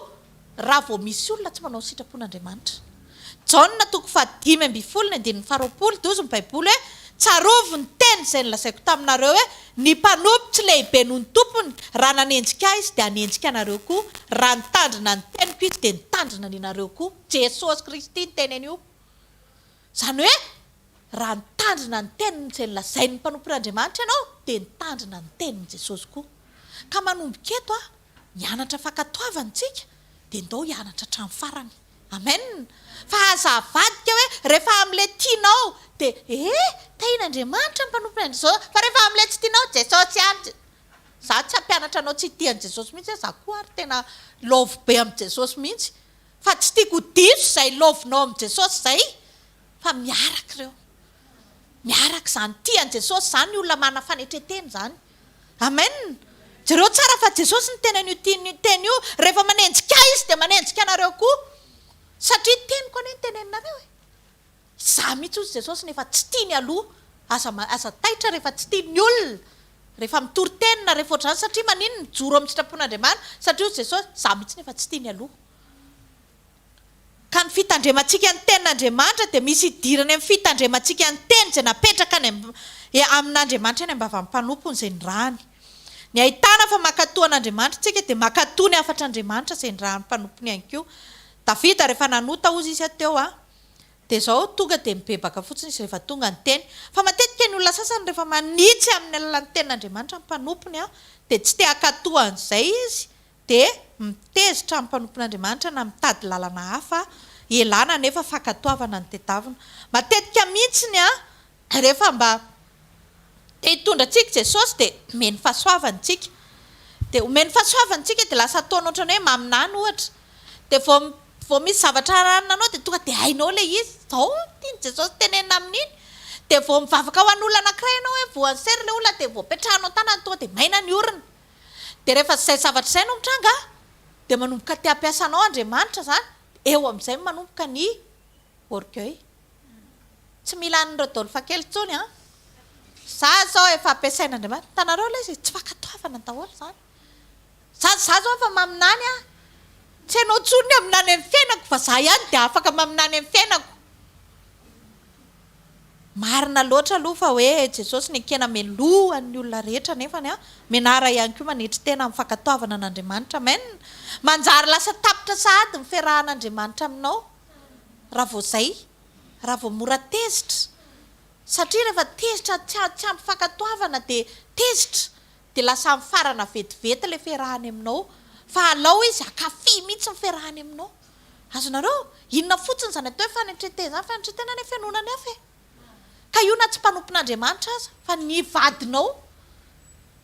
raha vao misy olona tsy manao sitrapon'Andriamanitra Jaona 5:20 dia ozy ny baiboly hoe tsarovo ny teny izay nilazaiko taminareo hoe ny mpanompo tsy lehibe noho ny tompony raha nanenjika izy dia hanenjika anareo koa raha nitandrina ny teniko izy dia nitandrina ny anareo koa Jesosy Kristy ny teneny io izany hoe raha nitandrina ny teniny izay nilazain'ny mpanompon'Andriamanitra ianao dia nitandrina ny teniny Jesosy koa ka manomboka eto mianatra fankatoavantsika dia ndao hianatra hatramin'ny farany amen fa azavadika hoe rehefa amin'ilay tianao dia tain'Andriamanitra ny mpanompon'Andriamanitra zao fa rehefa amin'ilay tsy tianao Jesosy ihany za tsy hampianatra anao tsy tian'i Jesosy mihitsy za koa ary tena lovo be amin'i Jesosy mihitsy fa tsy tiako diso izay lovinao amin'i Jesosy izay fa miaraka ireo miaraka izany tian'i Jesosy izany olona manana fanetreteny izany amen jereo tsara fa Jesosy ny tenany io teny io rehefa manenjika izy dia manenjika anareo koa satria teniko anie ny tenenareo za mihitsy ozy Jesosy nefa tsy tiany aloha aza taitra rehefa tsy tiany olona rehefa mitory-tenina rehefa ohatr'izany satria manino mijoro amin'ny sitrapon'Andriamanitra satria ozy Jesosy za mihitsy nefa tsy tiany aloha ka ny fitandremantsika ny tenin'Andriamanitra dia misy idirany amin'ny fitandremantsika ny teny izay napetraka amin'Andriamanitra eny ambava mpanompony izay ny rahany ny ahitana fa makatoa an'Andriamanitra tsika dia makatoa ny afatr'Andriamanitra izay ny rahany mpanompony ihany koa Davida rehefa nanota ozy izy teo dia zao tonga dia mibebaka fotsiny izy rehefa tonga ny teny fa matetika ny olona sasany rehefa manitsy amin'ny alalan'ny tenin'Andriamanitra ny mpanompony dia tsy te hakatoa an'izay izy dia mitezitra amin'ny mpanompon'Andriamanitra na mitady lalana hafa elana nefa fankatoavana ny tedavina matetika mihitsiny rehefa mba te hitondra antsika Jesosy dia omeny fahasoavantsika dia omeny fahasoavantsika dia lasa ataony ohatrany hoe maminany ohatra dia vao misy zavatra ranona anao dia tonga dia hainao ilay izy zao tiany Jesosy tenenina amin'iny dia vao mivavaka ho an'olona anankiray ianao hoe voansery ilay olona dia vao petrahanao tanany tonga dia maina ny orina dia rehefa izay zavatra izay no mitranga dia manomboka te hampiasa anao Andriamanitra izany eo amin'izay manomboka ny orgueil tsy mila ny Rodolphe kely intsony za zao efa ampiasain'Andriamanitra tanareo ilay izy tsy fankatoavana ny daholo izany za zao efa maminany tsy hainao tsony aminany amin'ny fiainako fa za ihany dia afaka maminany amin'ny fiainako marina loatra aloha fa hoe Jesosy ny akena melohan'ny olona rehetra nefany menara ihany koa manetry tena amin'ny fankatoavana an'Andriamanitra amen manjary lasa tapitra sahady ny fiarahan'Andriamanitra aminao raha vao zay raha vao mora tezitra satria rehefa tezitra tsy ampy fankatoavana dia tezitra dia lasa amin'ny farana vetivety ilay fiarahany aminao fa alao izy akafi mihitsy ny fiarahany aminao azonareo inona fotsiny izany atao hoe fanetretena izany fanetretena ny fianonany hafa ka io na tsy mpanompon'Andriamanitra aza fa ny vadinao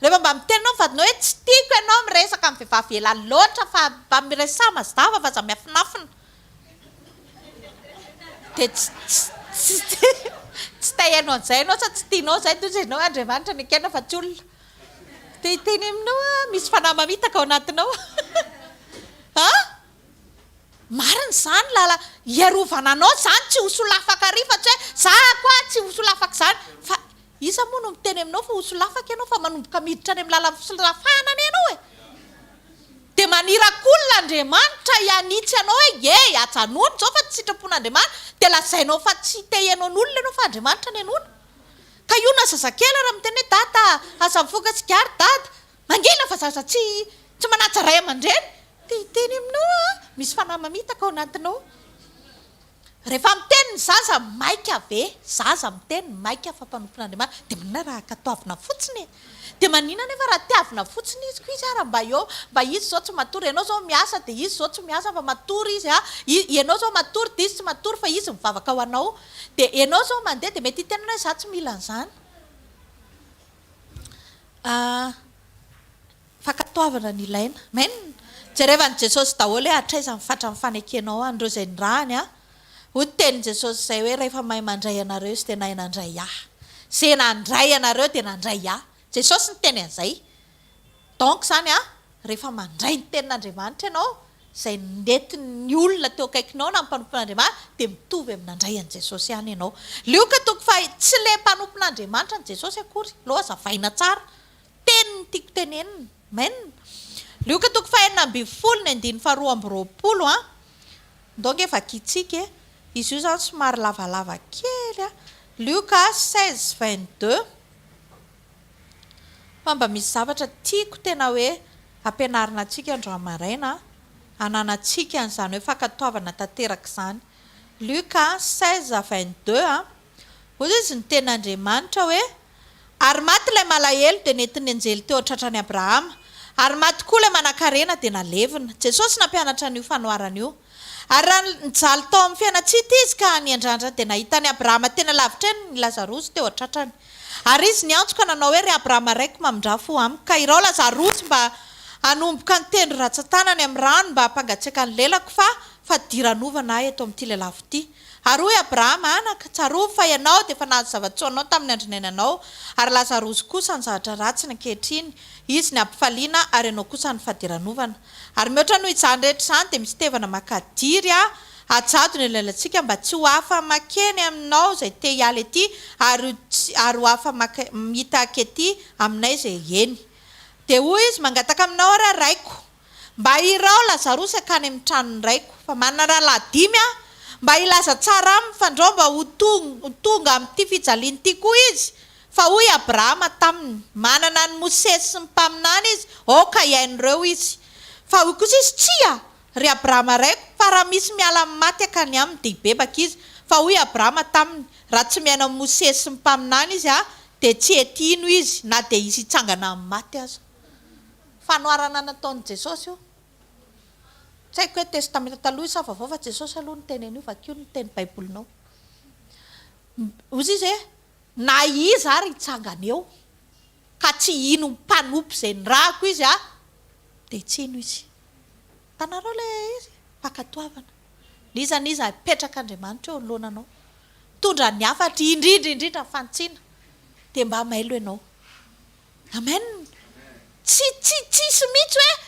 rehefa mba mitenanao ny vadinao hoe tsy tiako ianao miresaka amin'ny vehivavy ela loatra fa mba miresama mazava fa za miafinafina dia tsy tahianao an'izay ianao sa tsy tianao izay toy izay ianao Andriamanitra ny akena fa tsy olona dia teny aminao misy fanahy mamitaka ao anatinao marina izany lala iarovana anao zany tsy hosolafaka ary fa tsy hoe za koa tsy hosolafaka zany fa iza moa no miteny aminao fa hosolafaka ianao fa manomboka miditra any amin'ny lalan'ny fisolafahana any ianao e dia manirakolona Andriamanitra hianitsy anao hoe e ajanony zao fa tsy sitrapon'Andriamanitra dia lazainao fa tsy tehenao n'olona ianao fa Andriamanitra ny anona ka io na zazakely raha miteny hoe dada aza mifoka tsigary dada mangina fa zaza tsy manaja ray aman-dreny dia hiteny aminao misy fanahy mamitaka ao anatinao rehefa miteny ny zaza maika ve zaza miteny maika fa mpanompon'Andriamanitra dia manina raha katoavina fotsiny e dia manina nefa raha tiavina fotsiny izy ko izy raha mba izy zao tsy matory ianao zao miasa dia izy zao tsy miasa fa matory izy ianao zao matory dia izy tsy matory fa izy mivavaka ho anao dia ianao zao mandeha dia mety hitenana hoe za tsy mila an'izany fakatoavana ny ilaina men jerevan'i Jesosy daholo hoe hatraiza mifatra mifanekenao andreo izay ny rahany ho teny Jesosy izay hoe rehefa mahay mandray anareo izy dia nahay nandray ahy izay nandray anareo dia nandray ahy Jesosy ny teny an'izay donc zany rehefa mandray ny tenin'Andriamanitra ianao izay nentin'ny olona teo akaikinao na mpanompon'Andriamanitra dia mitovy amin'andray an'i Jesosy ihany ianao lioka toko fa tsy le mpanompon'Andriamanitra ny Jesosy akory loha azavaina tsara teniny tiako tenenina men lioka toko fa 9:12 donc efa kitsika izy io zany somary lavalava kely lioka 16:22 fa mba misy zavatra tiako tena hoe ampianarina antsika andro amaraina ananatsika an'izany hoe fakatoavana tanteraka izany lioka 16:22 hozy izy ny ten'Andriamanitra hoe ary maty ilay malahelo dia nentin'ny anjely teo tratrany Abrahama ary maty koa ilay manan-karena dia nalevina Jesosy nampianatra an'io fanoharana io ary raha nijaly tao amin'ny fiainatsita izy ka niandrandra dia nahitany Abrahama tena lavitra ny Lazarosy teo an-tratrany ary izy niantsoka nanao hoe ry Abrahama raiko mamindra fo amiko ka irao Lazarosy mba hanomboka ny tendro ratsan-tanany amin'ny rano mba hampangatsiaka ny lelako fa diranovana ahy eto amin'ity lelafo ity ary hoy Abrahama anaka tsarovy fa ianao dia efa nahazo zava-tsoanao tamin'ny andrinainanao ary Lazarosy kosa ny zavatra ratsy ny ankehitriny izy ny ampifaliana ary ianao kosa ny fadiranovana ary mihoatra noho izany rehetra izany dia misy tevana makadiry ajado ny lalantsika mba tsy ho afa makeny aminao izay te hialy ety ary ho afa mita akety aminay izay eny dia hoy izy mangataka aminao ary raiko mba irao Lazarosy akany amin'ny tranony raiko fa manana raha ladimy mba ilaza tsara aminy fandreo mba ho tonga amin'ity fijaliany ity koa izy fa hoy Abrahama taminy manana ny Mosesy sy ny mpaminany izy ka iain'ireo izy fa hoy kosa izy tsia ry Abrahama raiko fa raha misy miala amin'ny maty akany aminy dia hibebaka izy fa hoy Abrahama taminy raha tsy miaina amin'ny Mosesy sy ny mpaminany izy dia tsy etino izy na dia izy hitsangana amin'ny maty aza fanoharana nataon'i Jesosy io tsy haiko hoe testamenta taloha sa vaovao fa Jesosy aloha ny teny an'io va kio ny teny baibolinao ozy izy hoe na izy ary hitsangana eo ka tsy ino mpanompo izay ny rahako izy dia tsy ino izy tanareo le izy fakatoavana nizaniza petraka Andriamanitra eo nolonanao tondra ny hafatra indrindra fantsiana dia mba mailo ianao amen tsisy mihitsy hoe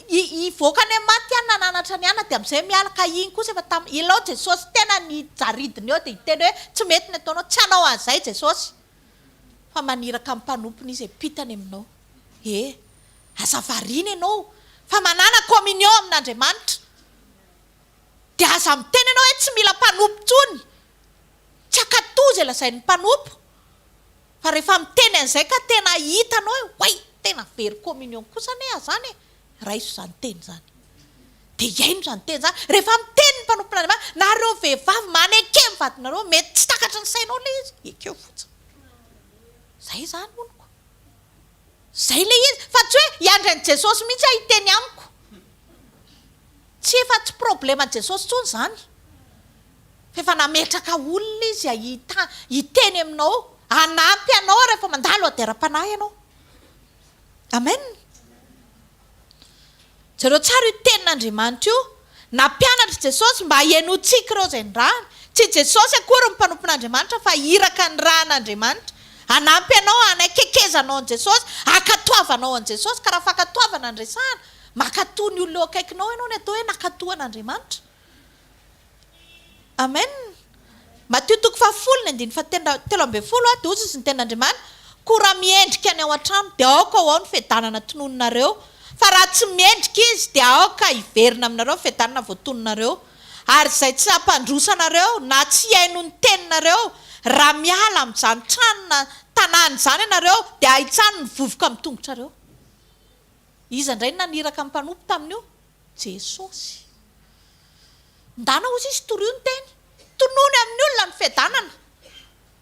ivoaka any amin'ny maty ihany nananatra ny ana dia amin'izay mialaka iny kosa efa ilao Jesosy tena ny jaridiny eo dia hiteny hoe tsy mety ny ataonao tsy hanao an'izay Jesosy fa maniraka amin'ny mpanompony izy epitany aminao azavariana ianao fa manana communion amin'Andriamanitra dia aza miteny ianao hoe tsy mila mpanompo tsony tsy akatozy lazain'ny mpanompo fa rehefa miteny an'izay ka tena hitanao hoe tena very communion kosa ne zany raiso izany teny zany dia iaino izany teny zany rehefa miteny ny mpanompon'Andriamanitra nareo vehivavy maneke mivadinareo mety tsy takatra ny sainao le izy ekeo fotsiny zay zany moniko zay le izy fa tsy hoe hiandran'i Jesosy mihitsy hiteny amiko tsy efa tsy problema an'i Jesosy tsony zany fa efa nametraka olona izy hiteny aminao hanampy anao rehefa mandalo adera-panahy ianao amen zareo tsara io tenin'Andriamanitra io nampianatra Jesosy mba hiainotsika ireo izay ny rahany tsy Jesosy akory ny mpanompon'Andriamanitra fa iraka ny rahan'Andriamanitra hanampy anao hanakekezanao an' Jesosy hakatoavanao an' Jesosy ka raha fakatoavana ny resahana makatoa ny olona eo akaikinao ianao ny atao hoe nakatoan'Andriamanitra. Amen. Mateo 7:13 dia ozy ny tenin'Andriamanitra, koa raha miendrika any ao an-trano dia aoka ao ny fiadanana tonononareo, fa raha tsy miendrika izy dia aoka hiverina aminareo fiadanana voatononareo. Ary izay tsy hampandrosanareo na tsy haino ny teninareo, raha miala amin'izany tranona tanàna izany ianareo dia ahitsany ny vovoka amin'ny tongotrareo. Iza indray naniraka amin'ny mpanompo tamin'io? Jesosy. Ndana ozy izy toroy ny teny, tonony amin'ny olona ny fiadanana,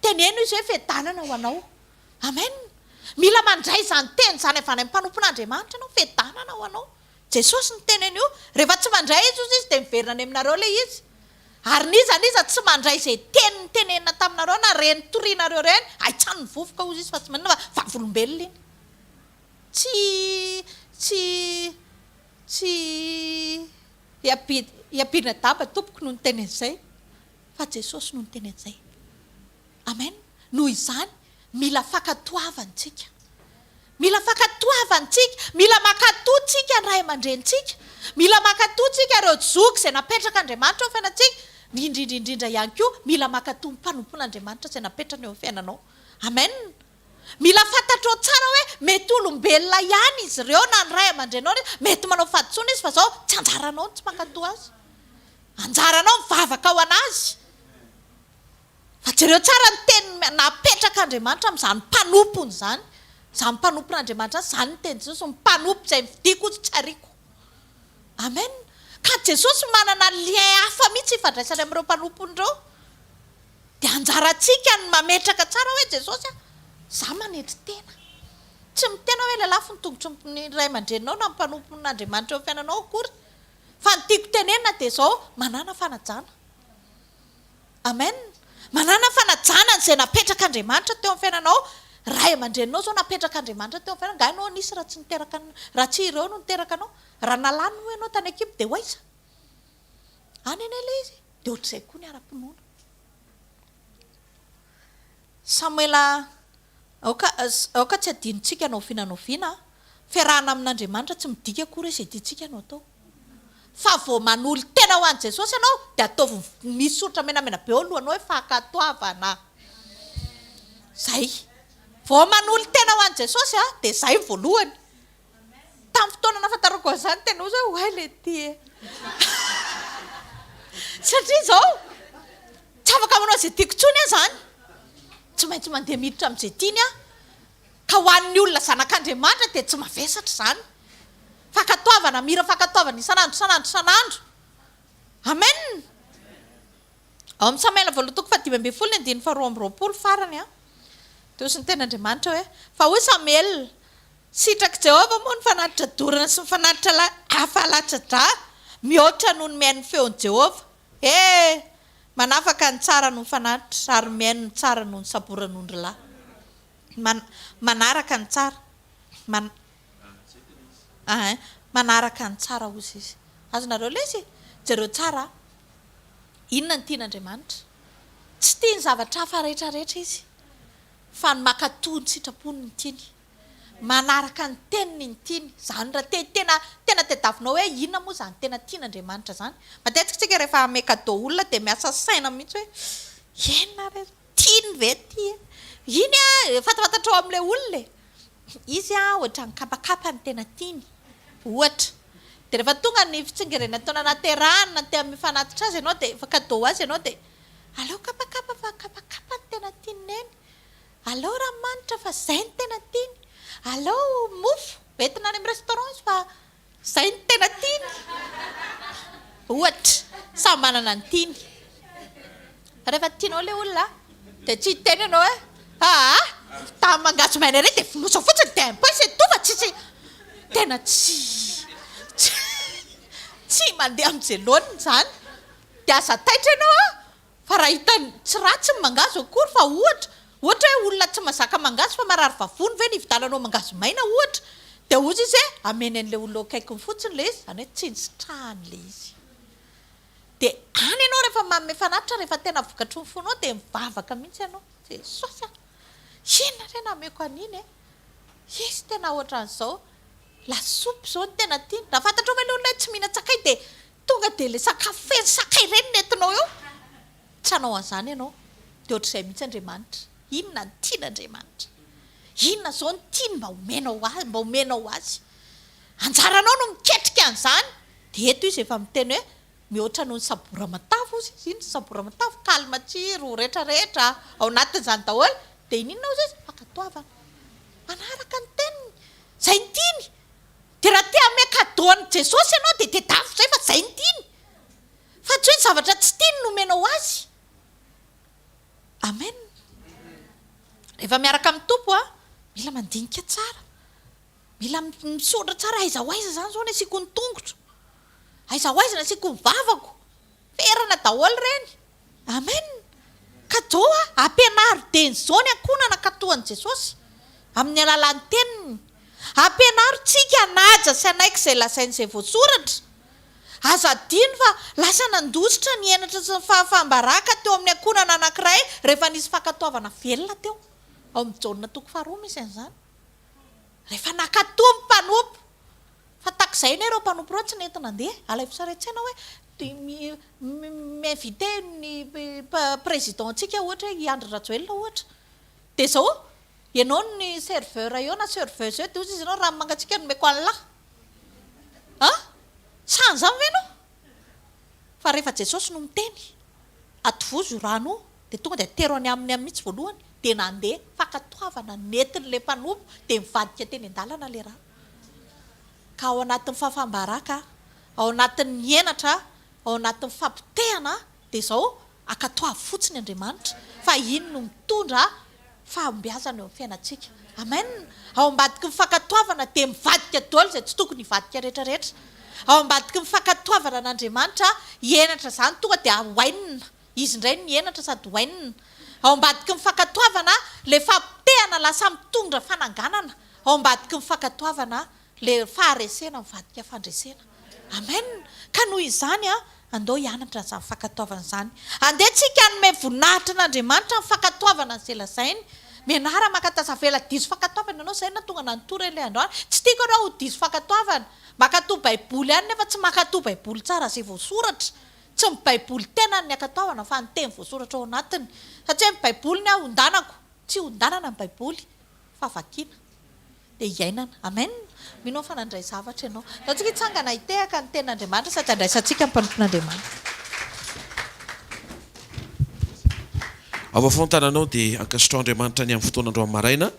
teneno izy hoe fiadanana ho anao. Amen. Mila mandray izany teny izany avy any amin'ny mpanompon'Andriamanitra ianao, fiadanana ho anao. Jesosy ny teneny io. Rehefa tsy mandray izy dia miverina any aminareo ilay izy. Ary niza tsy mandray izay teny ny tenenina taminareo na reny torianareo reny, ahitsany ny vovoka ozy izy fa tsy manana fa vavolombelona iny. Tsy hiampina daba tompoko no ny teny an'izay, fa Jesosy no ny teny an'izay. Amen. Noho izany mila fakatoavantsika. Mila fakatoavantsika, mila makatoatsika ny ray aman-drenitsika, mila makatoatsika ireo zoky izay napetraka Andriamanitra eo fiainantsika, indrindra ihany koa mila makatoa ny mpanompon'Andriamanitra izay napetrana eo fiainanao. Amen. Mila fantatrao tsara hoe mety olombelona ihany izy ireo na ny ray aman-drenao, mety manao fahadisoana izy fa zao tsy anjaranao ny tsy mankatoa azy, anjaranao mivavaka ao anazy. Fa jereo tsara ny teny napetraka Andriamanitra amin'izany mpanompony izany, izany mpanompon'Andriamanitra izany ny teny Jesosy, mpanompo izay mividiko ozy tsy hariko. Amen. Ka Jesosy manana lien hafa mihitsy ifandraisany amin'ireo mpanompony ireo. Dia anjarantsika ny mametraka tsara hoe Jesosy za manetry tena. Tsy mitena hoe lelafo ny tongotry ny ray aman-drenao na mpanompon'Andriamanitra eo fiainanao akory. Fa ny tiako tenenina dia izao, manana fanajana. Amen. Manana fanajana izay napetraka Andriamanitra teo amin'ny fiainanao. Ray aman-drenao zao napetraka Andriamanitra teo amin'ny fiainanao. Nga ianao nisy raha tsy niteraka, raha tsy ireo no niteraka anao. Raha nalany moa ianao tany Ekipa dia hoaiza. Any an'ilay izy dia ohatr'izay koa ny ara-pinoana. Samuela, aoka tsy adinontsika anao vinanoviana, fiarahana amin'Andriamanitra tsy midika akory izay tiantsika anao atao. Fa vao manolo tena ho an'i Jesosy ianao dia ataovy misy soratra menamena be eo lohanao hoe fakatoavana. Zay. Vao manolo tena ho an'i Jesosy dia zay voalohany. Tamin'ny fotoana nafantarako an'izany tena ozy hoe hoay le ty. Satria izao tsy afaka manao izay tiako intsony zany. Tsy maintsy mandeha miditra amin'izay tiany ka ho an'ny olona zanak'Andriamanitra dia tsy mavesatra izany. Fakatoavana, mira fakatoavana isanandro. Amen. Ao amin'ny Samuela 2:5-12 farany dia ozy ny ten'Andriamanitra hoe, fa hoy Samuel, sitraky Jehova moa ny fanatitra dorana sy ny fanatitra hafalatsa-dra mihoatra noho ny mihaino ny feon'i Jehova. Manafaka ny tsara noho ny fanatitra ary mihaino ny tsara noho ny sabora noho ny lahy. Manaraka ny tsara. Manaraka ny tsara ozy izy. Azonareo ilay izy? Jereo tsara. Inona ny tian'Andriamanitra? Tsy tia ny zavatra hafa rehetrarehetra izy, fa ny makatoa ny sitrapony ny tiany. Manaraka ny teniny ny tiany. Izany raha tena tadiavinao hoe inona moa izany tena tian'Andriamanitra izany. Matetika tsika rehefa amekadao olona dia miasa saina mihitsy hoe enona re tiany ve ty? Iny fatafantatra ao amin'ilay olona. Izy ohatra ny kapakapa ny tena tiany. Ohatra. Dia rehefa tonga ny fitsingerenana taona naterahana te amin'ny fanatitra azy ianao dia fakadao azy ianao dia alao kapakapa fa kapakapa ny tena tiany neny. Alao ranomanitra fa izay ny tena tiany. Alao mofo, entina any amin'ny restaurant izy fa izay ny tena tiany. Ohatra, samy manana ny tiany. Rehefa tianao ilay olona dia tsy hiteny ianao hoe tamin'ny mangajo maina iray dia fonosa fotsiny dia ampaisy tova tsisy. Tena tsy mandeha amin'izay lohaniny izany. Dia aza taitra ianao fa raha hitany tsy ratsy ny mangazo akory fa ohatra hoe olona tsy mahazaka mangazo fa marary vavony ve nividananao mangazo maina ohatra. Dia ozy izy ameny an'ilay olona akaikiny fotsiny ilay izy, izany hoe tsy nisitrahany ilay izy. Dia any ianao rehefa manome fanatitra rehefa tena vokatry ny fonao dia mivavaka mihitsy ianao. Jesosy inona re nameko an'iny izy tena ohatran'izao. lasopy zao ny tena tiany. Raha fantatrao ve le olona tsy mihina sakay dia tonga dia le sakafo feno sakay ireny nentinao eo. Tsy hanao an'izany ianao dia ohatr'izay mihitsy Andriamanitra. Inona ny tian'Andriamanitra? Inona zao ny tiany mba omenao azy? Anjaranao no miketrika an'izany. Dia eto izy efa miteny hoe mihoatra noho ny sabora matavo izy. Iny sabora matavo, kalma tsiro rehetrarehetra ao anatin'izany daholo. Dia ininona izy fankatoavana. Manaraka ny teniny. Zay ny tiany. Dia raha te hame cadeau an'i Jesosy ianao dia tedafy izay fa zay ny tiany. Fa tsy hoe zavatra tsy tiany no omenao azy. Amen. Rehefa miaraka amin'ny tompo mila mandinika tsara. Mila misondra tsara. Aiza ho aiza izany zao ny asiako ny tongotra. Aiza ho aiza ny asiako ny vavako. Ferana daholo ireny. Amen. Cadeau ampianaro teny izao ny ankonana katoan'i Jesosy amin'ny alalan'ny teniny. Ampianaro tsika naja sy anaika izay lasain'izay voasoratra. Aza adino fa lasa nandositra ny henatra sy ny fahafahambaraka teo amin'ny ankonana anankiray rehefa nisy fankatoavana velona teo. Ao amin'ny Jaonina toko 2 misy an'izany. Rehefa nakatoa ny mpanompo. Fa takizay ny ireo mpanompo ireo tsy nentina andeha. Alaivo tsara an-tsaina hoe mi-invité ny présidentsika ohatra hoe Andry Rajoelina ohatra. Dia izao ianao ny serveur eo na serveuse eo dia ozy izy ianao raha mangatsika nomeko an'lahy. Sany izany ve ianao? Fa rehefa Jesosy no miteny atovozo rano dia tonga dia atero any aminy mihitsy voalohany dia nandeha fankatoavana nentin'ilay mpanompo dia mivadika teny an-dalana ilay raha. Ka ao anatin'ny fahafahambaraka, ao anatin'ny henatra, ao anatin'ny fampitehana dia izao ankatoava fotsiny Andriamanitra fa iny no mitondra fahombiazana eo amin'ny fiainantsika. Amen. Ao ambadiky ny fankatoavana dia mivadika daholo izay tsy tokony hivadika rehetrarehetra. Ao ambadiky ny fankatoavana n'Andriamanitra henatra izany tonga dia hoainina. Izy indray ny henatra sady hoainina. Ao ambadiky ny fankatoavana ilay fampitehana lasa mitondra fananganana. Ao ambadiky ny fankatoavana ilay faharesena mivadika fandresena. Amen. Ka noho izany andao hianatra izany fankatoavana izany. Andehantsika hanome voninahitra n'Andriamanitra ny fankatoavana izay lazainy. Mianara makatazavela diso fankatoavana ianao izay na tonga nanotora ilay androany. Tsy tiako ianao ho diso fankatoavana. Makatoa baiboly ihany nefa tsy makatoa baiboly tsara izay voasoratra. Tsy ny baiboly tena ny ankatoavana fa ny teny voasoratra ao anatiny. Satria ny baiboly ny hondanako. Tsy hondanana ny baiboly fa vakiana. Dia hiainana. Amen. Minao fa nandray zavatra ianao. Raha tsika hitsangana hitehaka ny ten'Andriamanitra sady andraisantsika ny mpanompon'Andriamanitra. Avafoana tananao dia ankasitrao Andriamanitra ny amin'ny fotoanandro amin'ny maraina.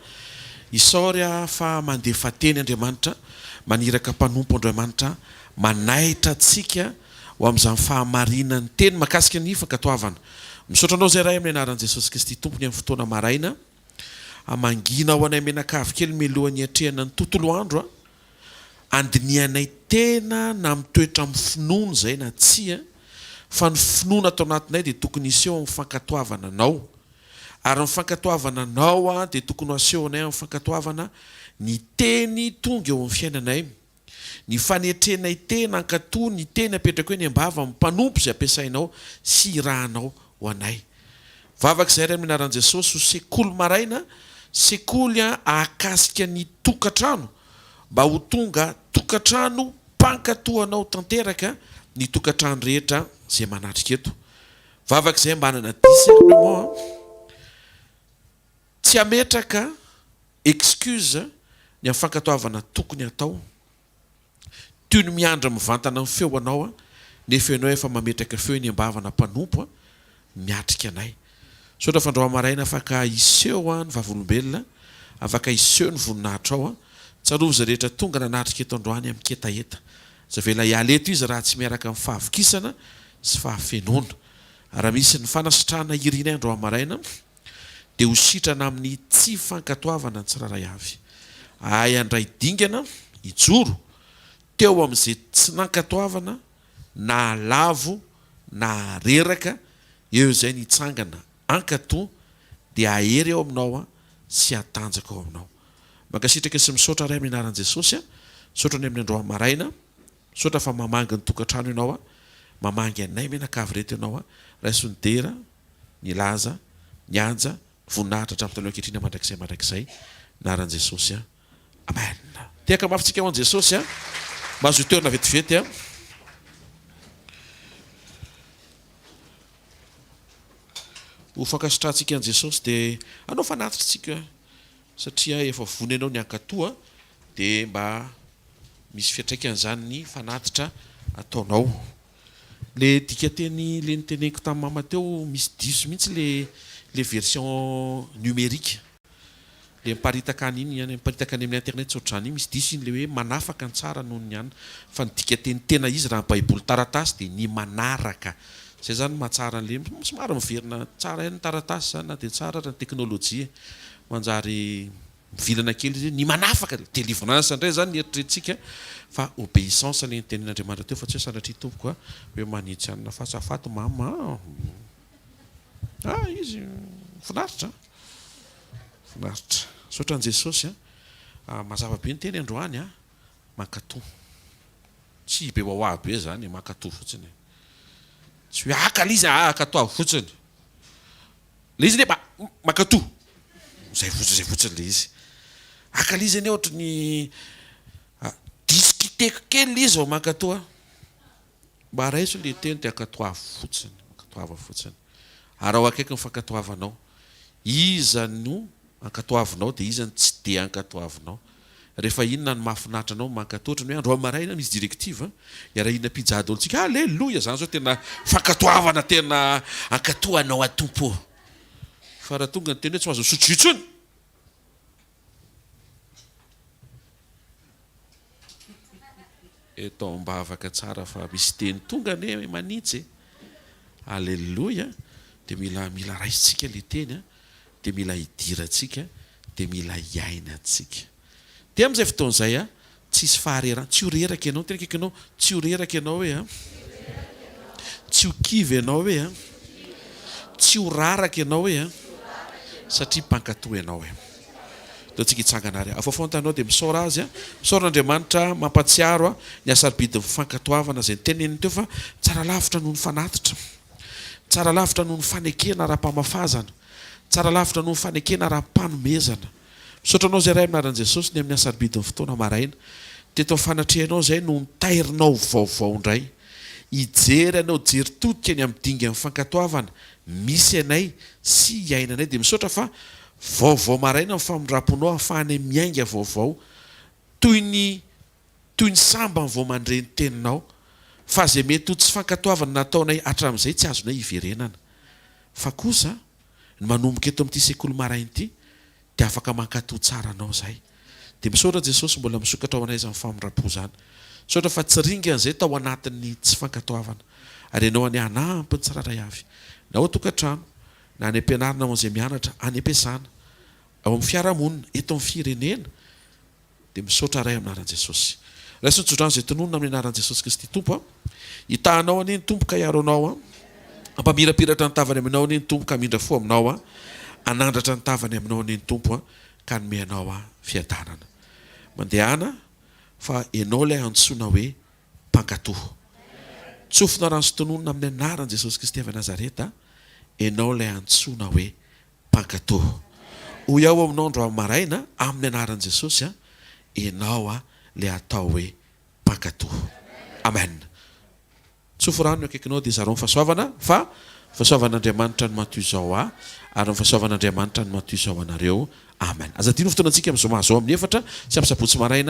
Isaory fa mandefa teny Andriamanitra, maniraka mpanompo Andriamanitra, manaitra antsika ho amin'izany fahamarinany teny makasika ny fankatoavana. Misaotra anao izay ray amin'ny anaran'i Jesosy Kristy tompony amin'ny fotoana maraina. Amangina ho anay menakavy kely mialohan'ny atrehana ny tontolo andro andinianay tena na mitoetra amin'ny finoana izay na tsia fa ny finoana atao anatinay dia tokony iseho amin'ny fankatoavana anao. Ary ny fankatoavana anao dia tokony aseho anay amin'ny fankatoavana ny teny tonga eo amin'ny fiainanay. Ny fanetrenay tena ankatoa ny teny apetraka hoe ny ambava amin'ny mpanompo izay ampiasainao sy irahanao ho anay. Vavaka izay ray amin'ny anaran'i Jesosy ho sekoly maraina, sekoly ahakasika ny tokantrano mba ho tonga tokantrano mpankatoanao tanteraka ny tokantrano rehetra izay manatrika eto. Vavaka izay mba hanana discernement, tsy ametraka excuse ny amin'ny fankatoavana tokony atao. Toy ny miandra mivantana amin'ny feo anao nefa ianao efa mametraka feo ny ambavana mpanompo miatrika anay. Sotra fandrao maraina afaka iseho ny vavolombelona, afaka iseho ny voninahitra ao. Tsarovy izay rehetra tonga nanatrika eto androany amin'ny ketaeta. Zavela hialeto izy raha tsy miaraka amin'ny fahavokisana sy fahafenoana. Raha misy ny fanasitrahana irinay andro maraina dia ho sitrana amin'ny tsy fankatoavana ny tsiraray avy. Ay andray dingana ijoro teo amin'izay tsy nankatoavana na lavo na reraka eo izay nitsangana ankatoa dia ahery eo aminao sy atanjaka ao aminao. Mankasitraka sy misaotra ray amin'ny anaran'i Jesosy, misaotra ny amin'ny andro maraina, misaotra fa mamangy ny tokantrano ianao, mamangy anay menakavy reto ianao, raisondera, ny laza, ny anja, voninahitra hatramin'ny taloha ankehitriny mandrakizay mandrakizay, anaran'i Jesosy. Amen. tiaka mafitsika ho an Jesosy a mahazo toerana vetivety a ho fankasitrahantsika an Jesosy dia anao fanatitsika satria efa vony anao ny ankatoa dia mba misy fiatraikan'izany ny fanatitra ataonao. Le dika teny le niteneniko tamin'ny mama teo misy diso mihitsy le version numérique le miparitaka an'iny ihany miparitaka any amin'ny internet tsotrany misy diso iny le hoe manafaka ny tsara noho ny ihany fa ny dika teny tena izy raha baiboly taratasy dia ny manaraka zay zany mahatsara an'le somary miverina tsara ihany ny taratasy zany na dia tsara raha ny teknôlôjia manjary mivilana kely izy ny manafaka délivrance indray zany eritreretintsika fa obéissance le nitenin'Andriamanitra teo fa tsy hoe sanatria tompoko a hoe manitsy anina fahasafato mama izy finaritra saotra an Jesosy a mazava be ny teny androany a mankatoa tsy be wawa be zany mankatoa fotsiny tsy hoe akala izy akatoa fotsiny le izy nefa mankatoa zay fotsiny le izy akala izy any ohatra ny diskiteko kely izy ao mankatoa mba raiso le teny dia akatoava fotsiny ary ao akaiky mifankatoavanao iza no ankatoavinao dia iza ny tsy dia ankatoavinao rehefa inona ny mahafinaritra anao mankatoatra ny hoe andro maraina misy directive iarahina pijady olontsika alleluia zany zao tena fankatoavana tena ankatoanao atompo fa raha tonga ny teny hoe tsy mahazo sotroitsony eto mba afaka tsara fa misy teny tonga ne manitsy alleluia dia mila raisitsika le teny dia mila hidirantsika dia mila hiainantsika dia amin'izay fotoan'izay tsisy faharerana tsy ho reraka ianao tena kaiky ianao tsy ho reraka ianao hoe tsy ho kivy ianao hoe tsy ho raraka ianao hoe satria mpankatoa ianao hoe deo tsika hitsangana ary afafontanao dia misaora azy misaoran'Andriamanitra mampatsiaro ny asarobidy mifankatoavana izay niteneniny teo fa tsara lavitra noho ny fanatitra tsara lavitra noho ny fanekena ara-pamafazana tsara lavitra noho ny fanekena ara-panomezana misaotra anao zay ray aminaran'i Jesosy ny amin'ny asarobidy ny fotoana maraina teto fanatrehanao zay no mitairinao vaovao indray hijery anao jery todika ny amin'ny dinga amin'ny fankatoavana misy anay sy hiainanay dia misaotra fa vaovao maraina mifamindraponao ahafahany miainga vaovao toy ny samba ny vao mandreny teninao fa zay mety ho tsy fankatoavana nataonay hatramin'izay tsy azonay hiverenana fa kosa ny manomboka eto amin'ity sekoly maraina ity dia afaka mankatoa tsara anao zay dia misaotra Jesosy mbola misokatra ao anay izany famindrapo zany misaotra fa tsy ringan'izay tao anatin'ny tsy fankatoavana ary ianao any anampy ny tsiraray avy na ao tokantrano na any ampianarina ao izay mianatra any ampiasana ao amin'ny fiarahamonina eto amin'ny firenena dia misaotra ray aminaran'i Jesosy raha sy nitsodrano izay tononona amin'ny anaran'i Jesosy Kristy tompo hitahanao aniny tompoka hiaro anao ampamirapiratra ny tavany aminao aniny tompoka hamindra fo aminao anandratra ny tavany aminao aniny tompo ka nome anao fiadanana mandehana fa ianao ilay antsoina hoe mpankatoa tsofina rano sy tononona amin'ny anaran'i Jesosy Kristy avy Nazareta ianao ilay antsoina hoe mpankatoa ho iaho aminao andro amin'ny maraina amin'ny anaran'i Jesosy ianao ilay atao hoe mpankatoa amen tsofo rano akaikinao dia zareo mifahasoavana fa fahasoavan'Andriamanitra no matoy izao ary ny fahasoavan'Andriamanitra no matoy izao anareo amen azadino fotoana antsika amin'izao mahazao amin'ny efatra sy amin'ny sabotsy maraina